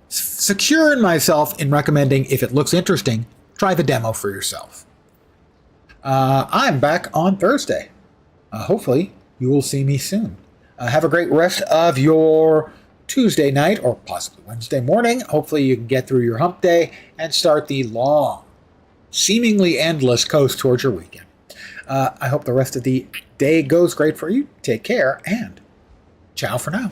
secure in myself in recommending, if it looks interesting, try the demo for yourself. I'm back on Thursday. Hopefully, you will see me soon. Have a great rest of your Tuesday night or possibly Wednesday morning. Hopefully, you can get through your hump day and start the long, seemingly endless coast towards your weekend. I hope the rest of the day goes great for you. Take care and ciao for now.